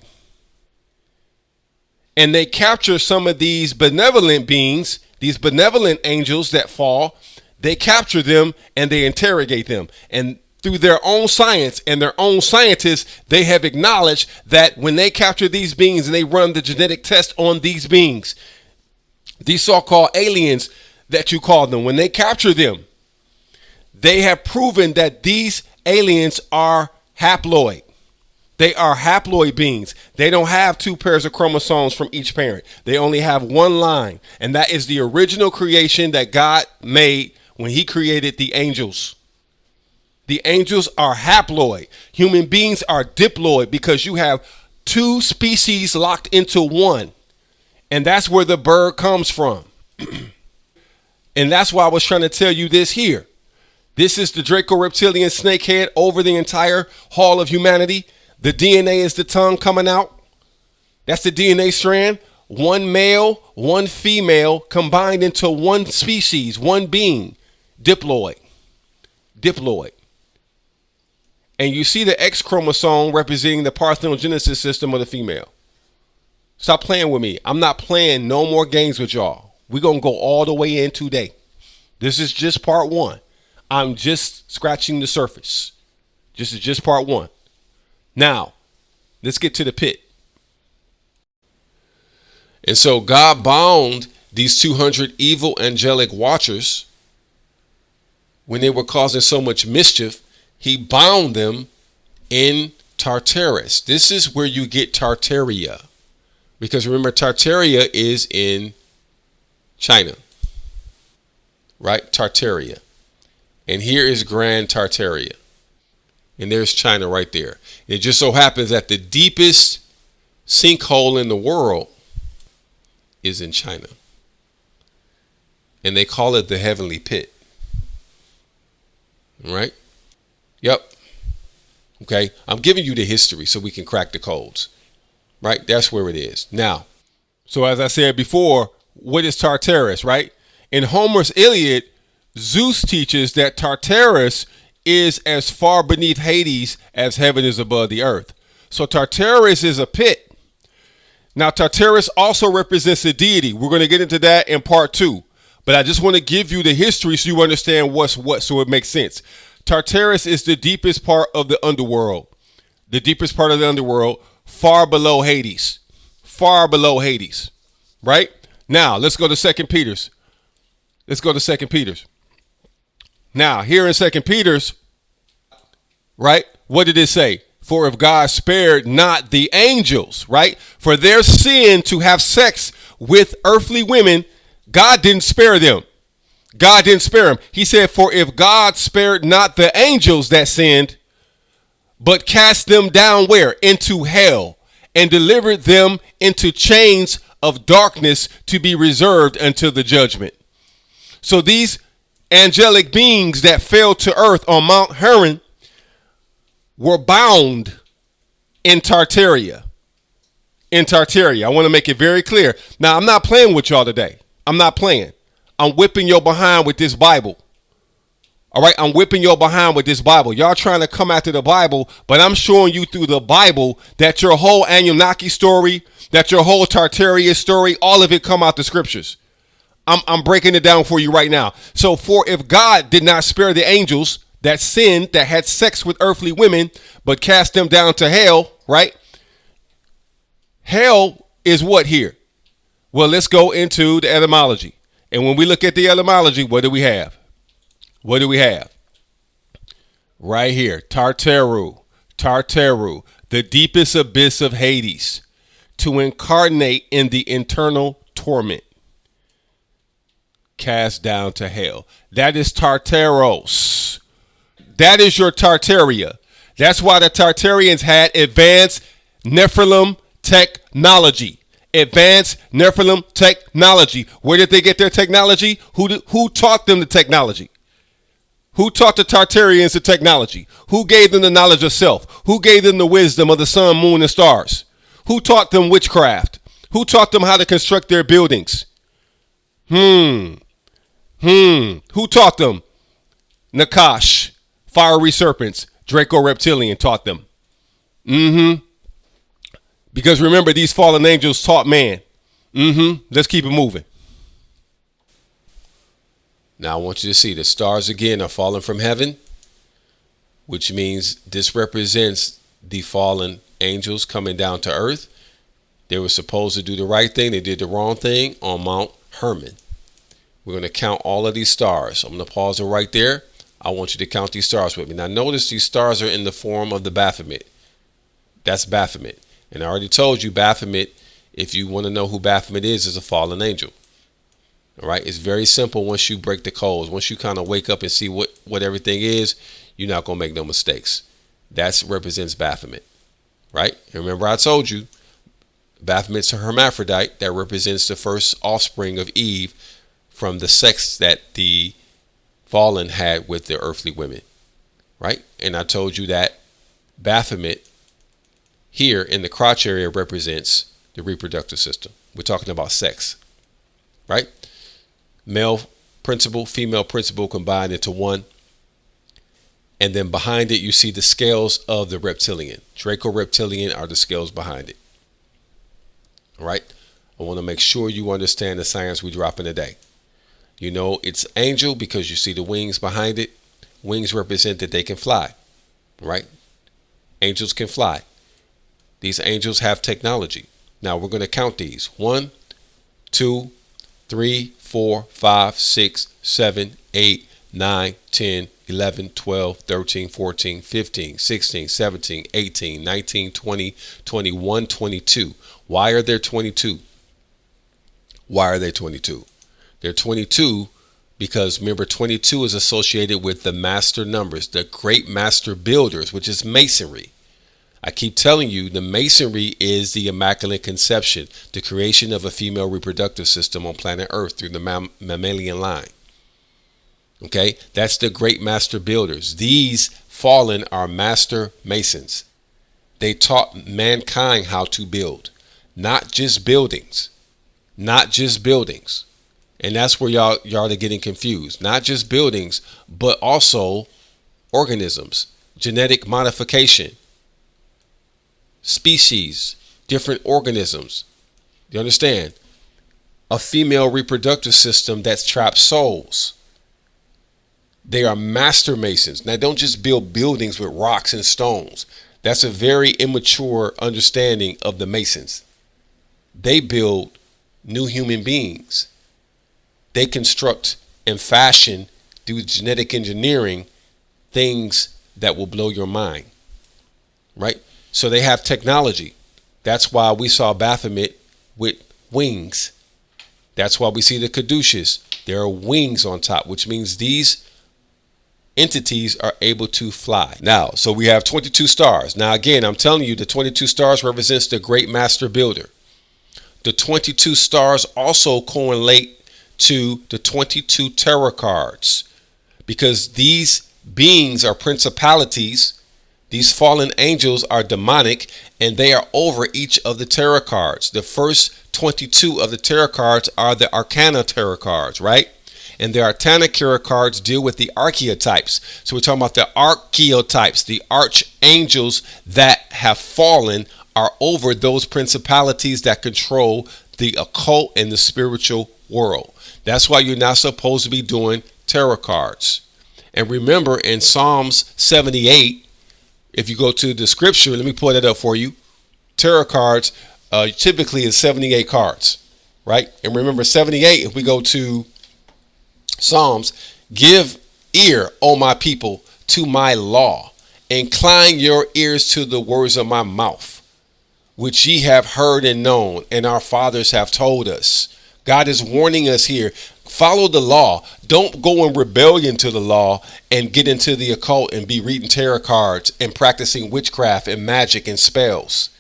Speaker 1: And they capture some of these benevolent beings, these benevolent angels that fall. They capture them and they interrogate them. And through their own science and their own scientists, they have acknowledged that when they capture these beings and they run the genetic test on these beings, these so-called aliens that you call them, when they capture them, they have proven that these aliens are haploid. They are haploid beings. They don't have two pairs of chromosomes from each parent. They only have one line. And that is the original creation that God made when he created the angels. The angels are haploid. Human beings are diploid because you have two species locked into one. And that's where the bird comes from. And that's why I was trying to tell you this here. This is the Draco reptilian snakehead over the entire hall of humanity. The DNA is the tongue coming out. That's the DNA strand. One male, one female combined into one species, one being. Diploid. Diploid. And you see the X chromosome representing the parthenogenesis system of the female. Stop playing with me. I'm not playing no more games with y'all. We're going to go all the way in today. This is just part one. I'm just scratching the surface. This is just part one. Now, let's get to the pit. And so God bound these 200 evil angelic watchers when they were causing so much mischief. He bound them in Tartarus. This is where you get Tartaria. Because remember, Tartaria is in China. Right? Tartaria. And here is Grand Tartaria. And there's China right there. It just so happens that the deepest sinkhole in the world is in China. And they call it the heavenly pit. Right? Yep. Okay. I'm giving you the history so we can crack the codes. Right? That's where it is. Now, so as I said before, what is Tartarus, right? In Homer's Iliad, Zeus teaches that Tartarus is as far beneath Hades as heaven is above the earth. So Tartarus is a pit. Now, Tartarus also represents a deity. We're going to get into that in part two. But I just want to give you the history so you understand what's what, so it makes sense. Tartarus is the deepest part of the underworld. The deepest part of the underworld, far below Hades. Far below Hades. Right? Now, let's go to 2 Peter's. Let's go to 2 Peter's. Now, here in 2 Peter's, right? What did it say? For if God spared not the angels, right? For their sin to have sex with earthly women, God didn't spare them. God didn't spare them. He said, for if God spared not the angels that sinned, but cast them down where? Into hell, and delivered them into chains of darkness to be reserved until the judgment. So these angelic beings that fell to earth on Mount Hermon were bound in Tartaria. In Tartaria. I want to make it very clear. Now, I'm not playing with y'all today. I'm not playing. I'm whipping your behind with this Bible. All right, I'm whipping your behind with this Bible. Y'all trying to come after the Bible, but I'm showing you through the Bible that your whole Anunnaki story, that your whole Tartaria story, all of it come out the scriptures. I'm breaking it down for you right now. So for if God did not spare the angels that sinned, that had sex with earthly women, but cast them down to hell, right? Hell is what here? Well, let's go into the etymology. And when we look at the etymology, what do we have? What do we have? Right here, Tartaru, Tartaru, the deepest abyss of Hades, to incarnate in the internal torment, cast down to hell. That is Tartaros. That is your Tartaria. That's why the Tartarians had advanced Nephilim technology. Advanced Nephilim technology. Where did they get their technology? Who taught them the technology? Who taught the Tartarians the technology? Who gave them the knowledge of self? Who gave them the wisdom of the sun, moon, and stars? Who taught them witchcraft? Who taught them how to construct their buildings? Who taught them? Nakash, fiery serpents, Draco reptilian taught them. Because remember, these fallen angels taught man. Let's keep it moving. Now I want you to see the stars again are falling from heaven, which means this represents the fallen angels coming down to earth. They were supposed to do the right thing. They did the wrong thing on Mount Hermon. We're going to count all of these stars. I'm going to pause it right there. I want you to count these stars with me. Now notice these stars are in the form of the Baphomet. That's Baphomet. And I already told you Baphomet, if you want to know who Baphomet is a fallen angel. All right. It's very simple once you break the codes. Once you kind of wake up and see what everything is, you're not going to make no mistakes. That represents Baphomet. Right. And remember, I told you Baphomet's a hermaphrodite that represents the first offspring of Eve from the sex that the fallen had with the earthly women. Right. And I told you that Baphomet here in the crotch area represents the reproductive system. We're talking about sex. Right. Male principle, female principle combined into one. And then behind it, you see the scales of the reptilian. Draco reptilian are the scales behind it. All right. I want to make sure you understand the science we drop in today. You know, it's angel because you see the wings behind it. Wings represent that they can fly. Right. Angels can fly. These angels have technology. Now we're going to count these. 1, 2, 3, 4, 5, 6, 7, 8, 9, 10, 11, 12, 13, 14, 15, 16, 17, 18, 19, 20, 21, 22. Why are there 22? Why are they 22? They're 22 because remember 22 is associated with the master numbers, the great master builders, which is masonry. I keep telling you, the masonry is the Immaculate Conception, the creation of a female reproductive system on planet Earth through the mammalian line. Okay, that's the great master builders. These fallen are master masons. They taught mankind how to build, not just buildings, not just buildings. And that's where y'all are getting confused. Not just buildings, but also organisms, genetic modification. Species, different organisms. You understand? A female reproductive system that's trapped souls. They are master masons. Now, don't just build buildings with rocks and stones. That's a very immature understanding of the Masons. They build new human beings. They construct and fashion through genetic engineering things that will blow your mind. Right? So they have technology. That's why we saw Baphomet with wings. That's why we see the caduceus. There are wings on top, which means these entities are able to fly. Now, so we have 22 stars. Now, again, I'm telling you, the 22 stars represents the great master builder. The 22 stars also correlate to the 22 tarot cards because these beings are principalities. These fallen angels are demonic and they are over each of the tarot cards. The first 22 of the tarot cards are the Arcana tarot cards, right? And the Arcana tarot cards deal with the archetypes. So we're talking about the archetypes, the archangels that have fallen are over those principalities that control the occult and the spiritual world. That's why you're not supposed to be doing tarot cards. And remember in Psalms 78, if you go to the scripture, let me pull that up for you. Tarot cards typically is 78 cards, right? And remember 78, if we go to Psalms, give ear, O my people, to my law. Incline your ears to the words of my mouth, which ye have heard and known, and our fathers have told us. God is warning us here. Follow the law. Don't go in rebellion to the law and get into the occult and be reading tarot cards and practicing witchcraft and magic and spells.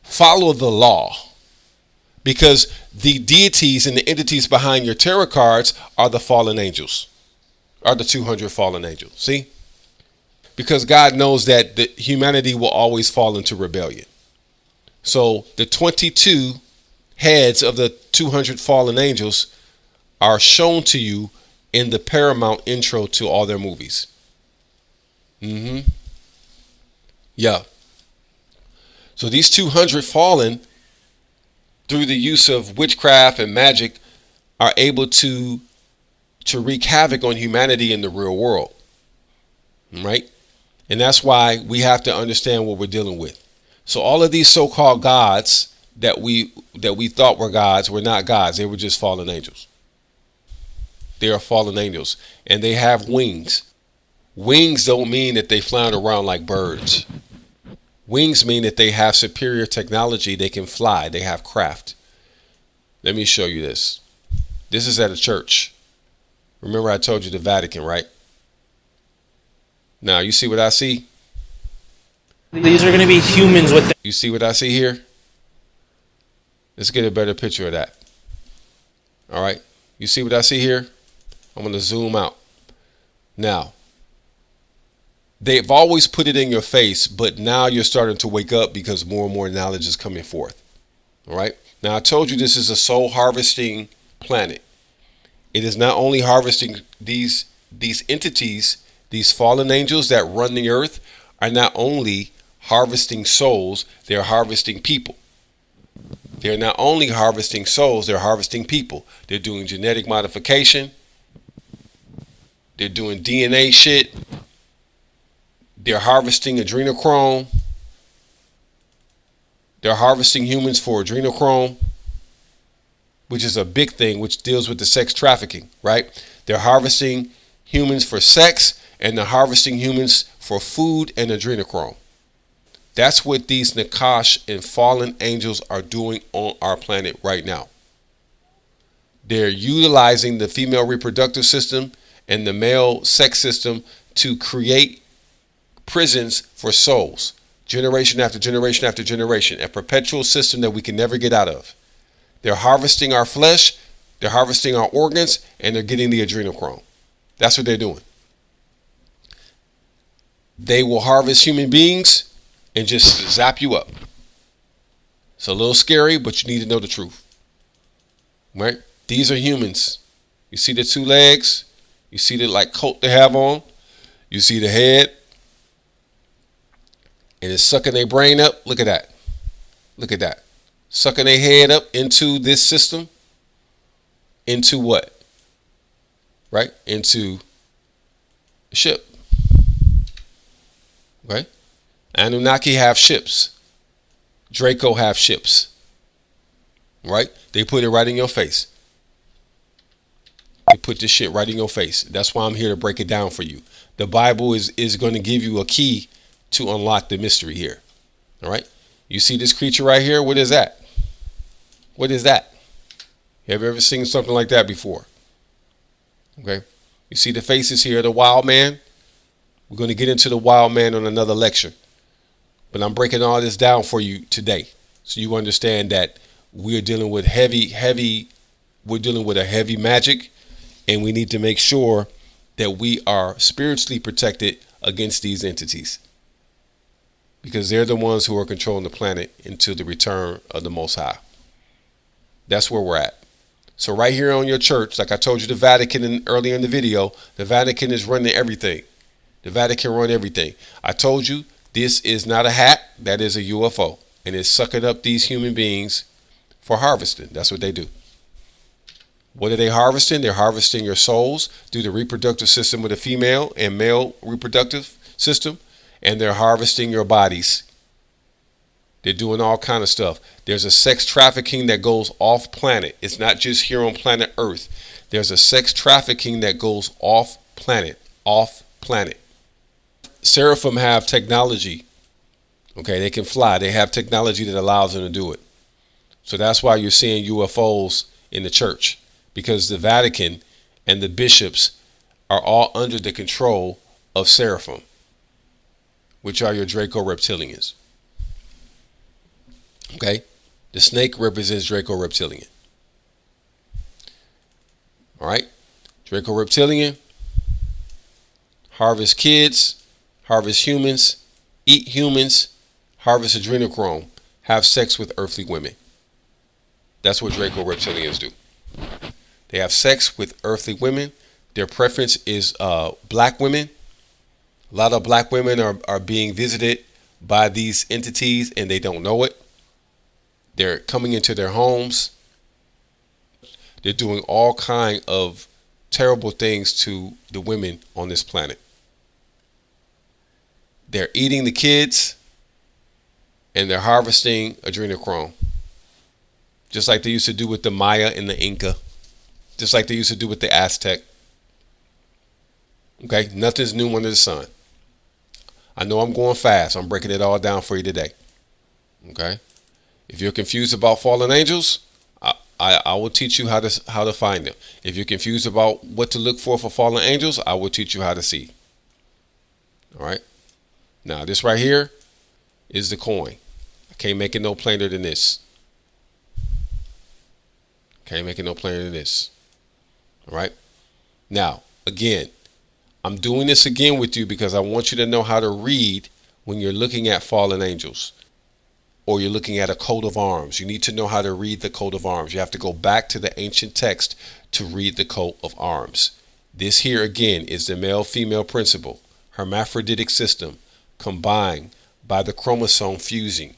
Speaker 1: Follow the law, because the deities and the entities behind your tarot cards are the fallen angels. are the 200 fallen angels. See? Because God knows that the humanity will always fall into rebellion. So the 22 heads of the 200 fallen angels are shown to you in the Paramount intro to all their movies. Yeah. So these 200 fallen, through the use of witchcraft and magic, are able to wreak havoc on humanity in the real world. Right? And that's why we have to understand what we're dealing with. So all of these so-called gods that we thought were gods were not gods. They were just fallen angels. They are fallen angels, and they have wings. Wings don't mean that they fly around like birds. Wings mean that they have superior technology. They can fly. They have craft. Let me show you this. This is at a church. Remember I told you the Vatican, right? Now, you see what I see?
Speaker 2: These are going to be humans with...
Speaker 1: You see what I see here? Let's get a better picture of that. All right. You see what I see here? I'm going to zoom out. Now, they've always put it in your face, but now you're starting to wake up because more and more knowledge is coming forth. All right. Now, I told you this is a soul harvesting planet. It is not only harvesting these entities, these fallen angels that run the earth are not only harvesting souls, they're harvesting people. They're not only harvesting souls, they're harvesting people. They're doing genetic modification. They're doing DNA shit. They're harvesting adrenochrome. They're harvesting humans for adrenochrome, which is a big thing, which deals with the sex trafficking, right? They're harvesting humans for sex, and they're harvesting humans for food and adrenochrome. That's what these Nakash and fallen angels are doing on our planet right now. They're utilizing the female reproductive system and the male sex system to create prisons for souls, generation after generation after generation, a perpetual system that we can never get out of. They're harvesting our flesh, they're harvesting our organs, and they're getting the adrenochrome. That's what they're doing. They will harvest human beings and just zap you up. It's a little scary, but you need to know the truth. Right? These are humans. You see the two legs? You see the like coat they have on? You see the head? And it's sucking their brain up. Look at that. Look at that. Sucking their head up into this system. Into what? Right? Into a ship. Right? Anunnaki have ships. Draco have ships. Right? They put it right in your face. They put this shit right in your face. That's why I'm here to break it down for you. The Bible is going to give you a key to unlock the mystery here. All right? You see this creature right here? What is that? What is that? Have you ever seen something like that before? Okay. You see the faces here, the wild man? We're going to get into the wild man on another lecture. But I'm breaking all this down for you today, so you understand that we're dealing with we're dealing with a heavy magic, and we need to make sure that we are spiritually protected against these entities, because they're the ones who are controlling the planet until the return of the Most High. That's where we're at. So right here on your church, like I told you, the Vatican earlier in the video, the Vatican is running everything. The Vatican run everything. I told you, this is not a hat. That is a UFO. And it's sucking up these human beings for harvesting. That's what they do. What are they harvesting? They're harvesting your souls through the reproductive system with a female and male reproductive system. And they're harvesting your bodies. They're doing all kind of stuff. There's a sex trafficking that goes off planet. It's not just here on planet Earth. There's a sex trafficking that goes off planet. Off planet. Seraphim have technology. Okay, they can fly. They have technology that allows them to do it. So that's why you're seeing UFOs in the church, because the Vatican and the bishops are all under the control of Seraphim, which are your Draco reptilians. Okay, the snake represents Draco reptilian. All right, Draco reptilian, harvest kids, harvest humans, eat humans, harvest adrenochrome, have sex with earthly women. That's what Draco reptilians do. They have sex with earthly women. Their preference is black women. A lot of black women are being visited by these entities and they don't know it. They're coming into their homes. They're doing all kind of terrible things to the women on this planet. They're eating the kids and they're harvesting adrenochrome. Just like they used to do with the Maya and the Inca. Just like they used to do with the Aztec. Okay, nothing's new under the sun. I know I'm going fast. I'm breaking it all down for you today. Okay, if you're confused about fallen angels, I will teach you how to find them. If you're confused about what to look for fallen angels, I will teach you how to see. All right. Now this right here is the coin. I can't make it no plainer than this. Can't make it no plainer than this. All right. Now again, I'm doing this again with you because I want you to know how to read when you're looking at fallen angels. Or you're looking at a coat of arms. You need to know how to read the coat of arms. You have to go back to the ancient text to read the coat of arms. This here again is the male-female principle, hermaphroditic system, combined by the chromosome fusing.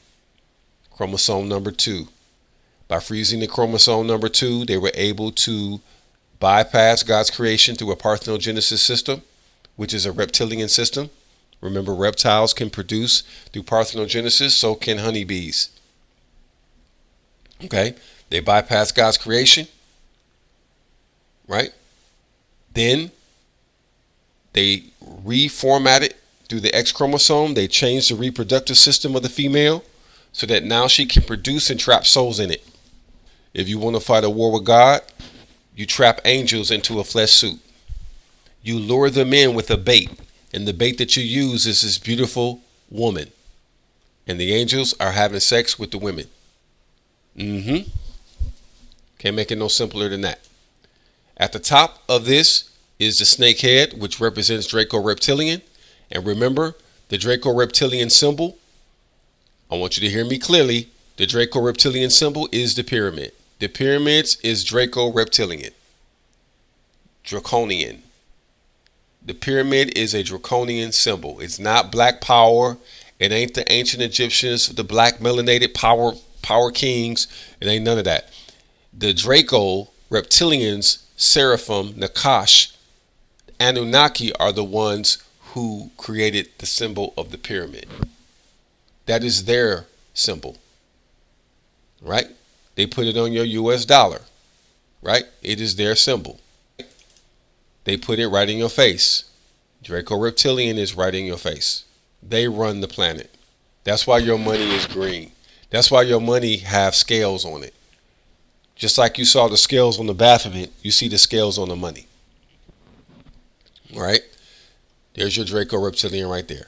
Speaker 1: Chromosome number 2. By fusing the chromosome number 2, they were able to bypass God's creation through a parthenogenesis system, which is a reptilian system. Remember, reptiles can produce through parthenogenesis, so can honeybees. Okay, they bypass God's creation, right? Then they reformat it through the X chromosome. They change the reproductive system of the female so that now she can produce and trap souls in it. If you want to fight a war with God, you trap angels into a flesh suit. You lure them in with a bait. And the bait that you use is this beautiful woman. And the angels are having sex with the women. Can't make it no simpler than that. At the top of this is the snake head, which represents Draco reptilian. And remember, the Draco reptilian symbol, I want you to hear me clearly. The Draco reptilian symbol is the pyramid. The pyramids is Draco reptilian. Draconian. The pyramid is a draconian symbol. It's not black power. It ain't the ancient Egyptians, the black melanated power kings. It ain't none of that. The Draco, reptilians, Seraphim, Nakash, Anunnaki are the ones who created the symbol of the pyramid. That is their symbol. Right? They put it on your US dollar. Right? It is their symbol. They put it right in your face. Draco reptilian is right in your face. They run the planet. That's why your money is green. That's why your money have scales on it. Just like you saw the scales on the Baphomet, you see the scales on the money. Right? There's your Draco reptilian right there.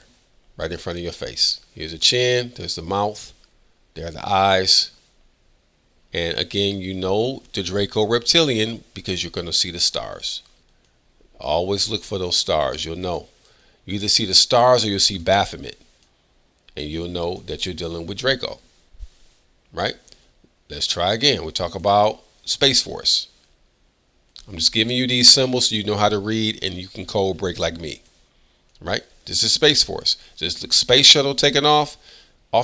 Speaker 1: Right in front of your face. Here's the chin. There's the mouth. There are the eyes. And again, you know the Draco reptilian because you're going to see the stars. Always look for those stars. You'll know. You either see the stars or you'll see Baphomet. And you'll know that you're dealing with Draco. Right? Let's try again. We'll talk about Space Force. I'm just giving you these symbols so you know how to read and you can code break like me. Right? This is Space Force. This is the space shuttle taking off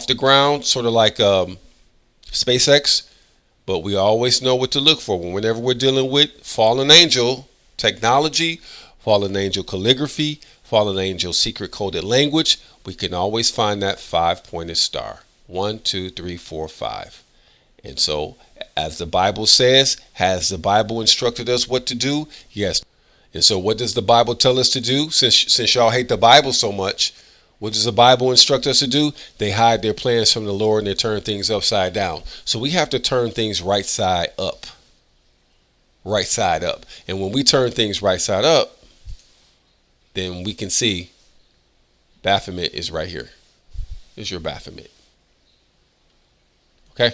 Speaker 1: the ground, sort of like SpaceX. But we always know what to look for whenever we're dealing with fallen angel technology, fallen angel calligraphy, fallen angel secret coded language. We can always find that 5-pointed star. 1, 2, 3, 4, 5. And so, as the Bible says, has the Bible instructed us what to do? Yes. And so what does the Bible tell us to do? Since y'all hate the Bible so much, what does the Bible instruct us to do? They hide their plans from the Lord and they turn things upside down. So we have to turn things right side up. Right side up. And when we turn things right side up, then we can see Baphomet is right here. Here's your Baphomet. Okay?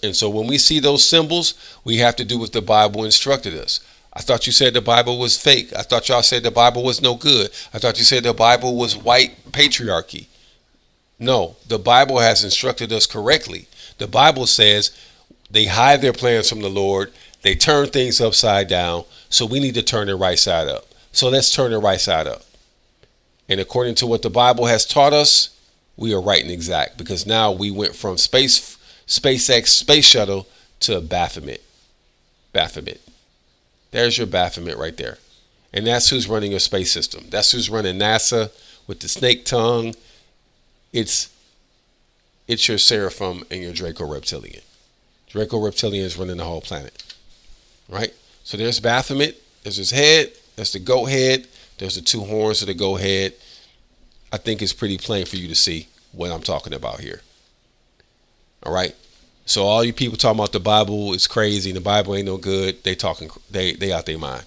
Speaker 1: And so when we see those symbols, we have to do what the Bible instructed us. I thought you said the Bible was fake. I thought y'all said the Bible was no good. I thought you said the Bible was white patriarchy. No, the Bible has instructed us correctly. The Bible says they hide their plans from the Lord. They turn things upside down. So we need to turn it right side up. So let's turn it right side up. And according to what the Bible has taught us, we are right and exact, because now we went from SpaceX space shuttle to Baphomet. Baphomet. There's your Baphomet right there. And that's who's running your space system. That's who's running NASA with the snake tongue. It's your Seraphim and your Draco Reptilian. Draco Reptilian is running the whole planet. Right? So there's Baphomet. There's his head. There's the goat head. There's the two horns of the goat head. I think it's pretty plain for you to see what I'm talking about here. All right. So all you people talking about the Bible is crazy and the Bible ain't no good. They out their mind.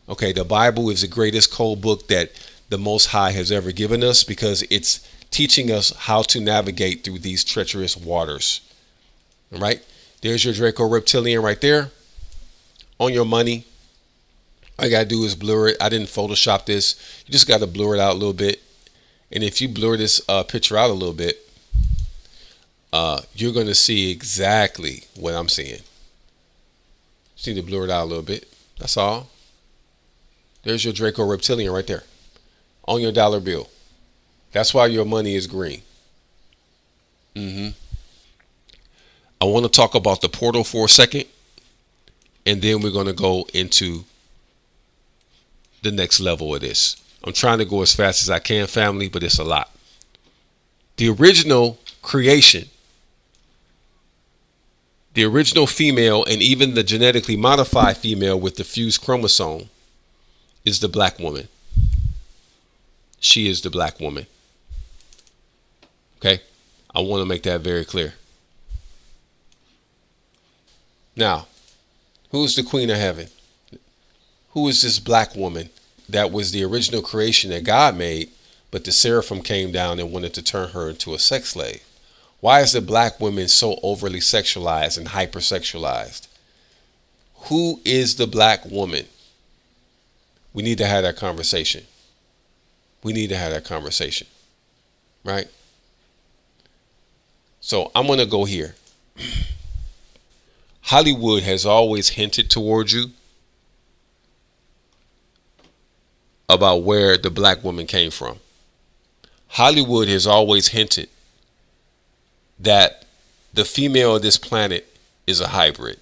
Speaker 1: Okay. The Bible is the greatest code book that the Most High has ever given us, because it's teaching us how to navigate through these treacherous waters. All right. There's your Draco Reptilian right there on your money. All you got to do is blur it. I didn't Photoshop this. You just got to blur it out a little bit. And if you blur this picture out a little bit, you're going to see exactly what I'm seeing. Just need to blur it out a little bit. That's all. There's your Draco Reptilian right there on your dollar bill. That's why your money is green. I want to talk about the portal for a second, and then we're going to go into the next level of this. I'm trying to go as fast as I can, family, but it's a lot. The original creation, the original female, and even the genetically modified female with the fused chromosome, is the black woman. She is the black woman. Okay? I want to make that very clear. Now, who's the queen of heaven? Who is this black woman that was the original creation that God made, but the seraphim came down and wanted to turn her into a sex slave? Why is the black woman so overly sexualized and hypersexualized? Who is the black woman? We need to have that conversation. We need to have that conversation. Right? So I'm going to go here. Hollywood has always hinted towards you about where the black woman came from. Hollywood has always hinted that the female of this planet is a hybrid.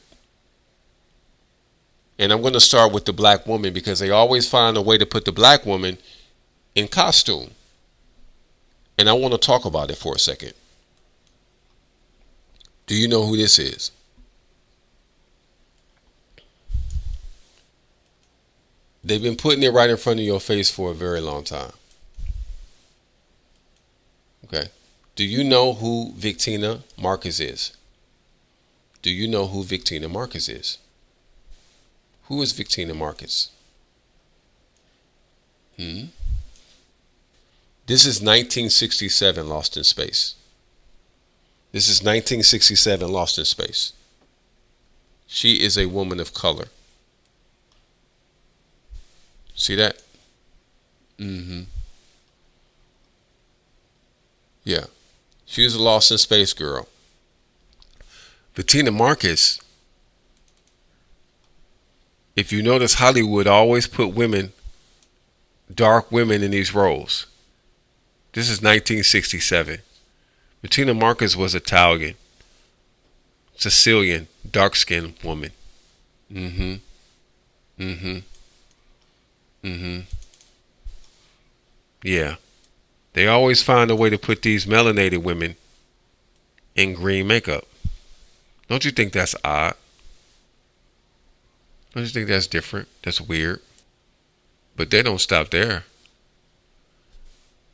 Speaker 1: And I'm going to start with the black woman, because they always find a way to put the black woman in costume. And I want to talk about it for a second. Do you know who this is? They've been putting it right in front of your face for a very long time. Okay. Do you know who Victina Marcus is? Do you know who Victina Marcus is? Who is Victina Marcus? This is 1967 Lost in Space. This is 1967 Lost in Space. She is a woman of color. See that? Yeah. She was a Lost in Space girl. Bettina Marcus, if you notice, Hollywood always put women, dark women, in these roles. This is 1967. Bettina Marcus was Italian, Sicilian, dark-skinned woman. Yeah. They always find a way to put these melanated women in green makeup. Don't you think that's odd? Don't you think that's different? That's weird. But they don't stop there.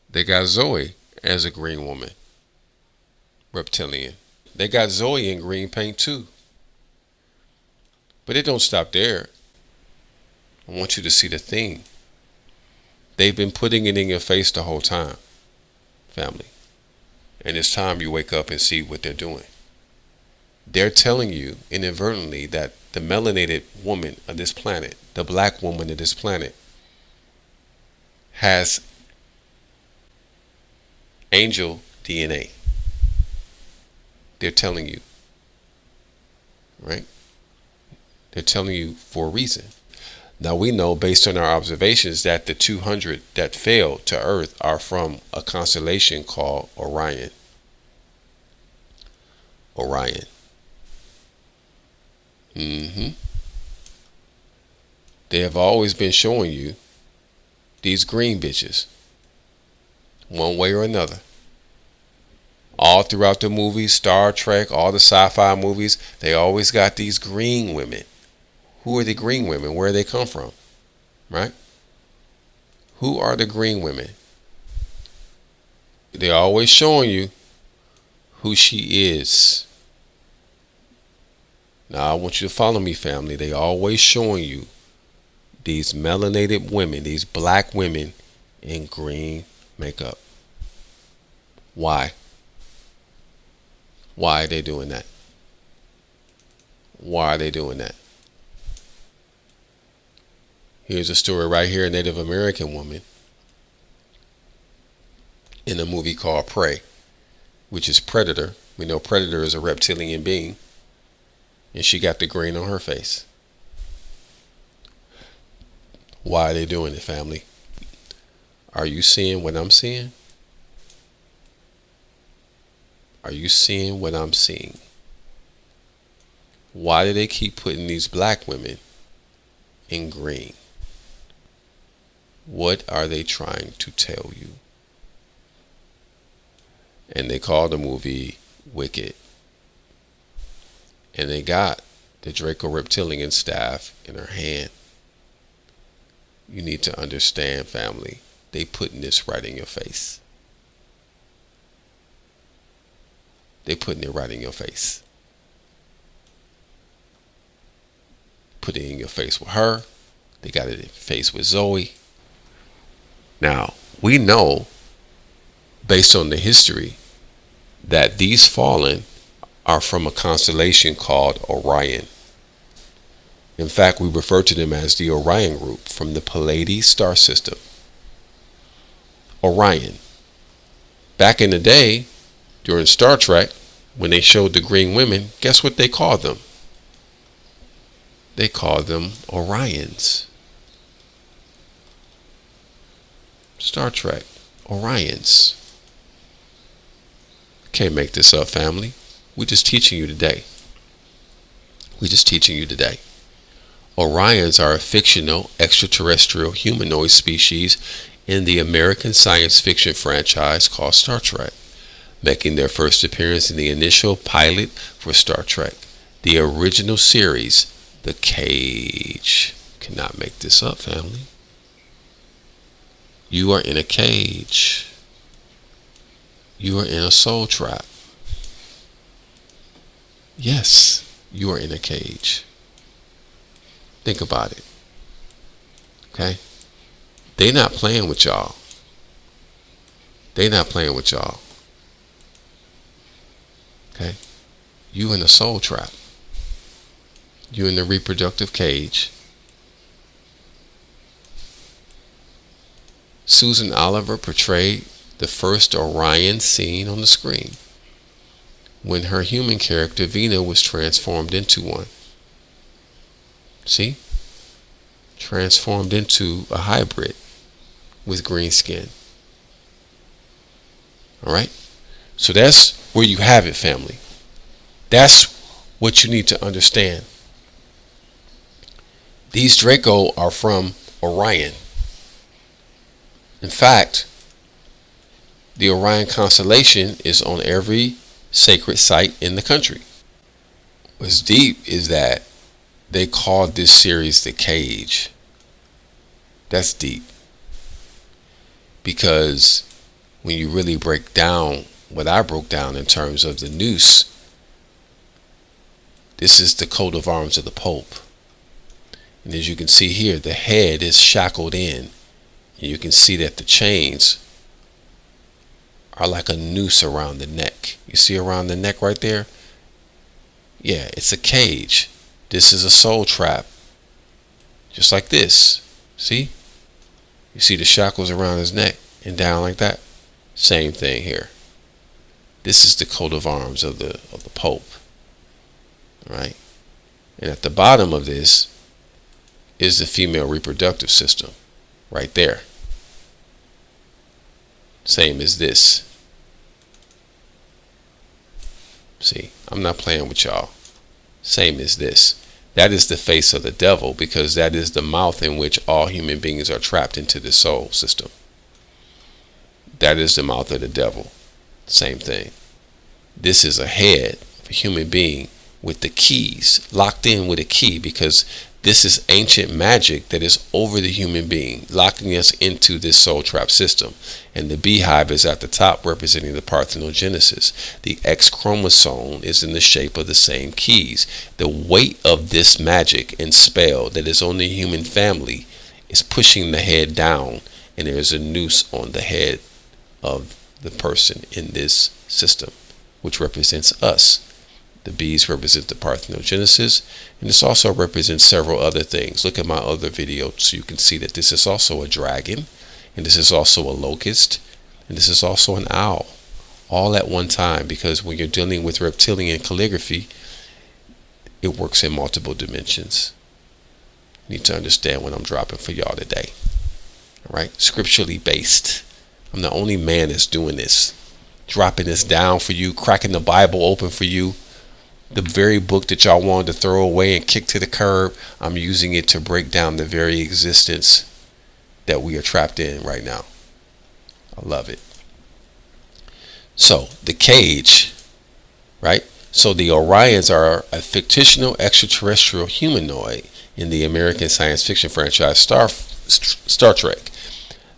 Speaker 1: They got Zoe as a green woman. Reptilian. They got Zoe in green paint too. But it don't stop there. I want you to see the thing. They've been putting it in your face the whole time, family. And it's time you wake up and see what they're doing. They're telling you inadvertently that the melanated woman of this planet, the black woman of this planet, has angel DNA. They're telling you, right? They're telling you for a reason. Now we know based on our observations that the 200 that fell to Earth are from a constellation called Orion. Orion. They have always been showing you these green bitches, one way or another. All throughout the movies, Star Trek, all the sci-fi movies, they always got these green women. Who are the green women? Where do they come from? Right? Who are the green women? They're always showing you who she is. Now I want you to follow me, family. They always showing you these melanated women, these black women in green makeup. Why? Why are they doing that? Why are they doing that? Here's a story right here, a Native American woman in a movie called Prey, which is Predator. We know Predator is a reptilian being, and she got the green on her face. Why are they doing it, family? Are you seeing what I'm seeing? Are you seeing what I'm seeing? Why do they keep putting these black women in green? What are they trying to tell you? And they call the movie Wicked. And they got the Draco Reptilian staff in her hand. You need to understand, family. They putting this right in your face. They putting it right in your face. Put it in your face with her. They got it in your face with Zoe. Now, we know, based on the history, that these fallen are from a constellation called Orion. In fact, we refer to them as the Orion group from the Pleiades star system. Orion. Back in the day, during Star Trek, when they showed the green women, guess what they called them? They called them Orions. Star Trek, Orions. Can't make this up, family. We're just teaching you today. We're just teaching you today. Orions are a fictional extraterrestrial humanoid species in the American science fiction franchise called Star Trek, making their first appearance in the initial pilot for Star Trek, the original series, The Cage. Cannot make this up, family. You are in a cage. You are in a soul trap. Yes, you are in a cage. Think about it. Okay? They not playing with y'all. They not playing with y'all. Okay? You in a soul trap. You in the reproductive cage. Susan Oliver portrayed the first Orion seen on the screen when her human character Vina was transformed into one. See? Transformed into a hybrid with green skin. Alright? So that's where you have it, family. That's what you need to understand. These Draco are from Orion. In fact, the Orion constellation is on every sacred site in the country. What's deep is that they called this series The Cage. That's deep. Because when you really break down what I broke down in terms of the noose, this is the coat of arms of the Pope. And as you can see here, the head is shackled in. And you can see that the chains are like a noose around the neck. You see around the neck right there? Yeah, it's a cage. This is a soul trap. Just like this. See? You see the shackles around his neck and down like that? Same thing here. This is the coat of arms of the Pope. Right? And at the bottom of this is the female reproductive system. Right there. Same as this. See, I'm not playing with y'all. Same as this. That is the face of the devil, because that is the mouth in which all human beings are trapped into the soul system. That is the mouth of the devil. Same thing. This is a head of a human being with the keys, locked in with a key, because this is ancient magic that is over the human being, locking us into this soul trap system. And the beehive is at the top, representing the parthenogenesis. The X chromosome is in the shape of the same keys. The weight of this magic and spell that is on the human family is pushing the head down, and there is a noose on the head of the person in this system, which represents us. The bees represent the parthenogenesis, and this also represents several other things. Look at my other video so you can see that this is also a dragon, and this is also a locust, and this is also an owl, all at one time, because when you're dealing with reptilian calligraphy, it works in multiple dimensions. You need to understand what I'm dropping for y'all today. All right, scripturally based. I'm the only man that's doing this, dropping this down for you, cracking the Bible open for you. The very book that y'all wanted to throw away and kick to the curb, I'm using it to break down the very existence that we are trapped in right now. I love it. So the cage, right? So the Orions are a fictional extraterrestrial humanoid in the American science fiction franchise Star Trek,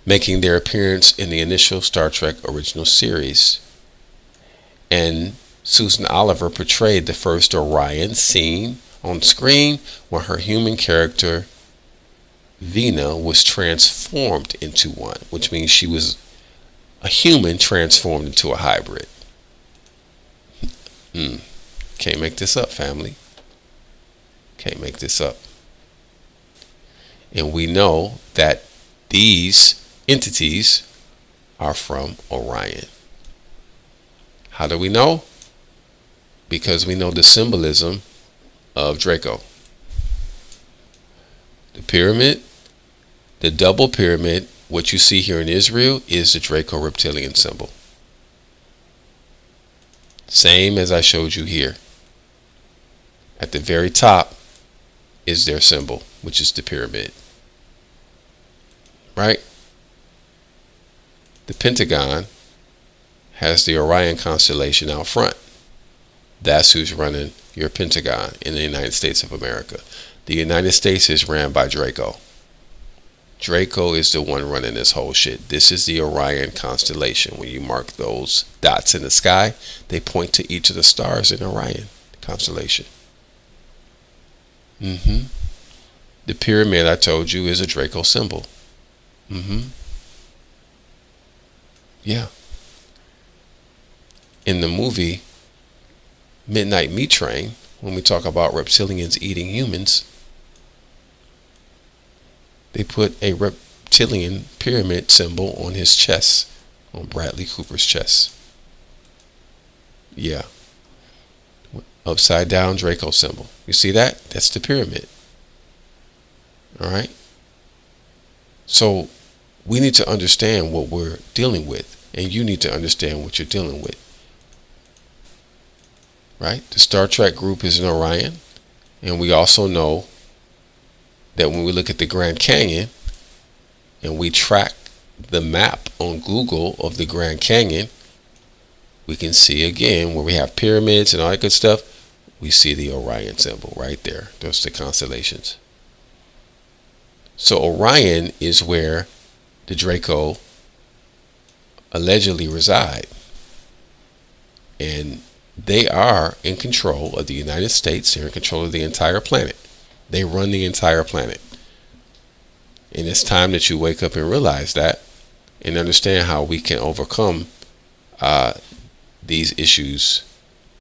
Speaker 1: making their appearance in the initial Star Trek original series. And Susan Oliver portrayed the first Orion seen on screen when her human character Vina was transformed into one, which means she was a human transformed into a hybrid. Can't make this up, family. Can't make this up. And we know that these entities are from Orion. How do we know? Because we know the symbolism of Draco. The pyramid, the double pyramid, what you see here in Israel is the Draco reptilian symbol. Same as I showed you here. At the very top is their symbol, which is the pyramid. Right? The Pentagon has the Orion constellation out front. That's who's running your Pentagon in the United States of America. The United States is ran by Draco. Draco is the one running this whole shit. This is the Orion constellation. When you mark those dots in the sky, they point to each of the stars in Orion constellation. The pyramid I told you is a Draco symbol. Yeah. In the movie Midnight Meat Train, when we talk about reptilians eating humans, they put a reptilian pyramid symbol on his chest, on Bradley Cooper's chest. Yeah. Upside down Draco symbol. You see that? That's the pyramid. Alright? So we need to understand what we're dealing with, and you need to understand what you're dealing with. Right? The Star Trek group is in Orion, and we also know that when we look at the Grand Canyon and we track the map on Google of the Grand Canyon, we can see again where we have pyramids and all that good stuff. We see the Orion symbol right there. Those are the constellations. So Orion is where the Draco allegedly reside, and they are in control of the United States. They're in control of the entire planet. They run the entire planet. And it's time that you wake up and realize that, and understand how we can overcome these issues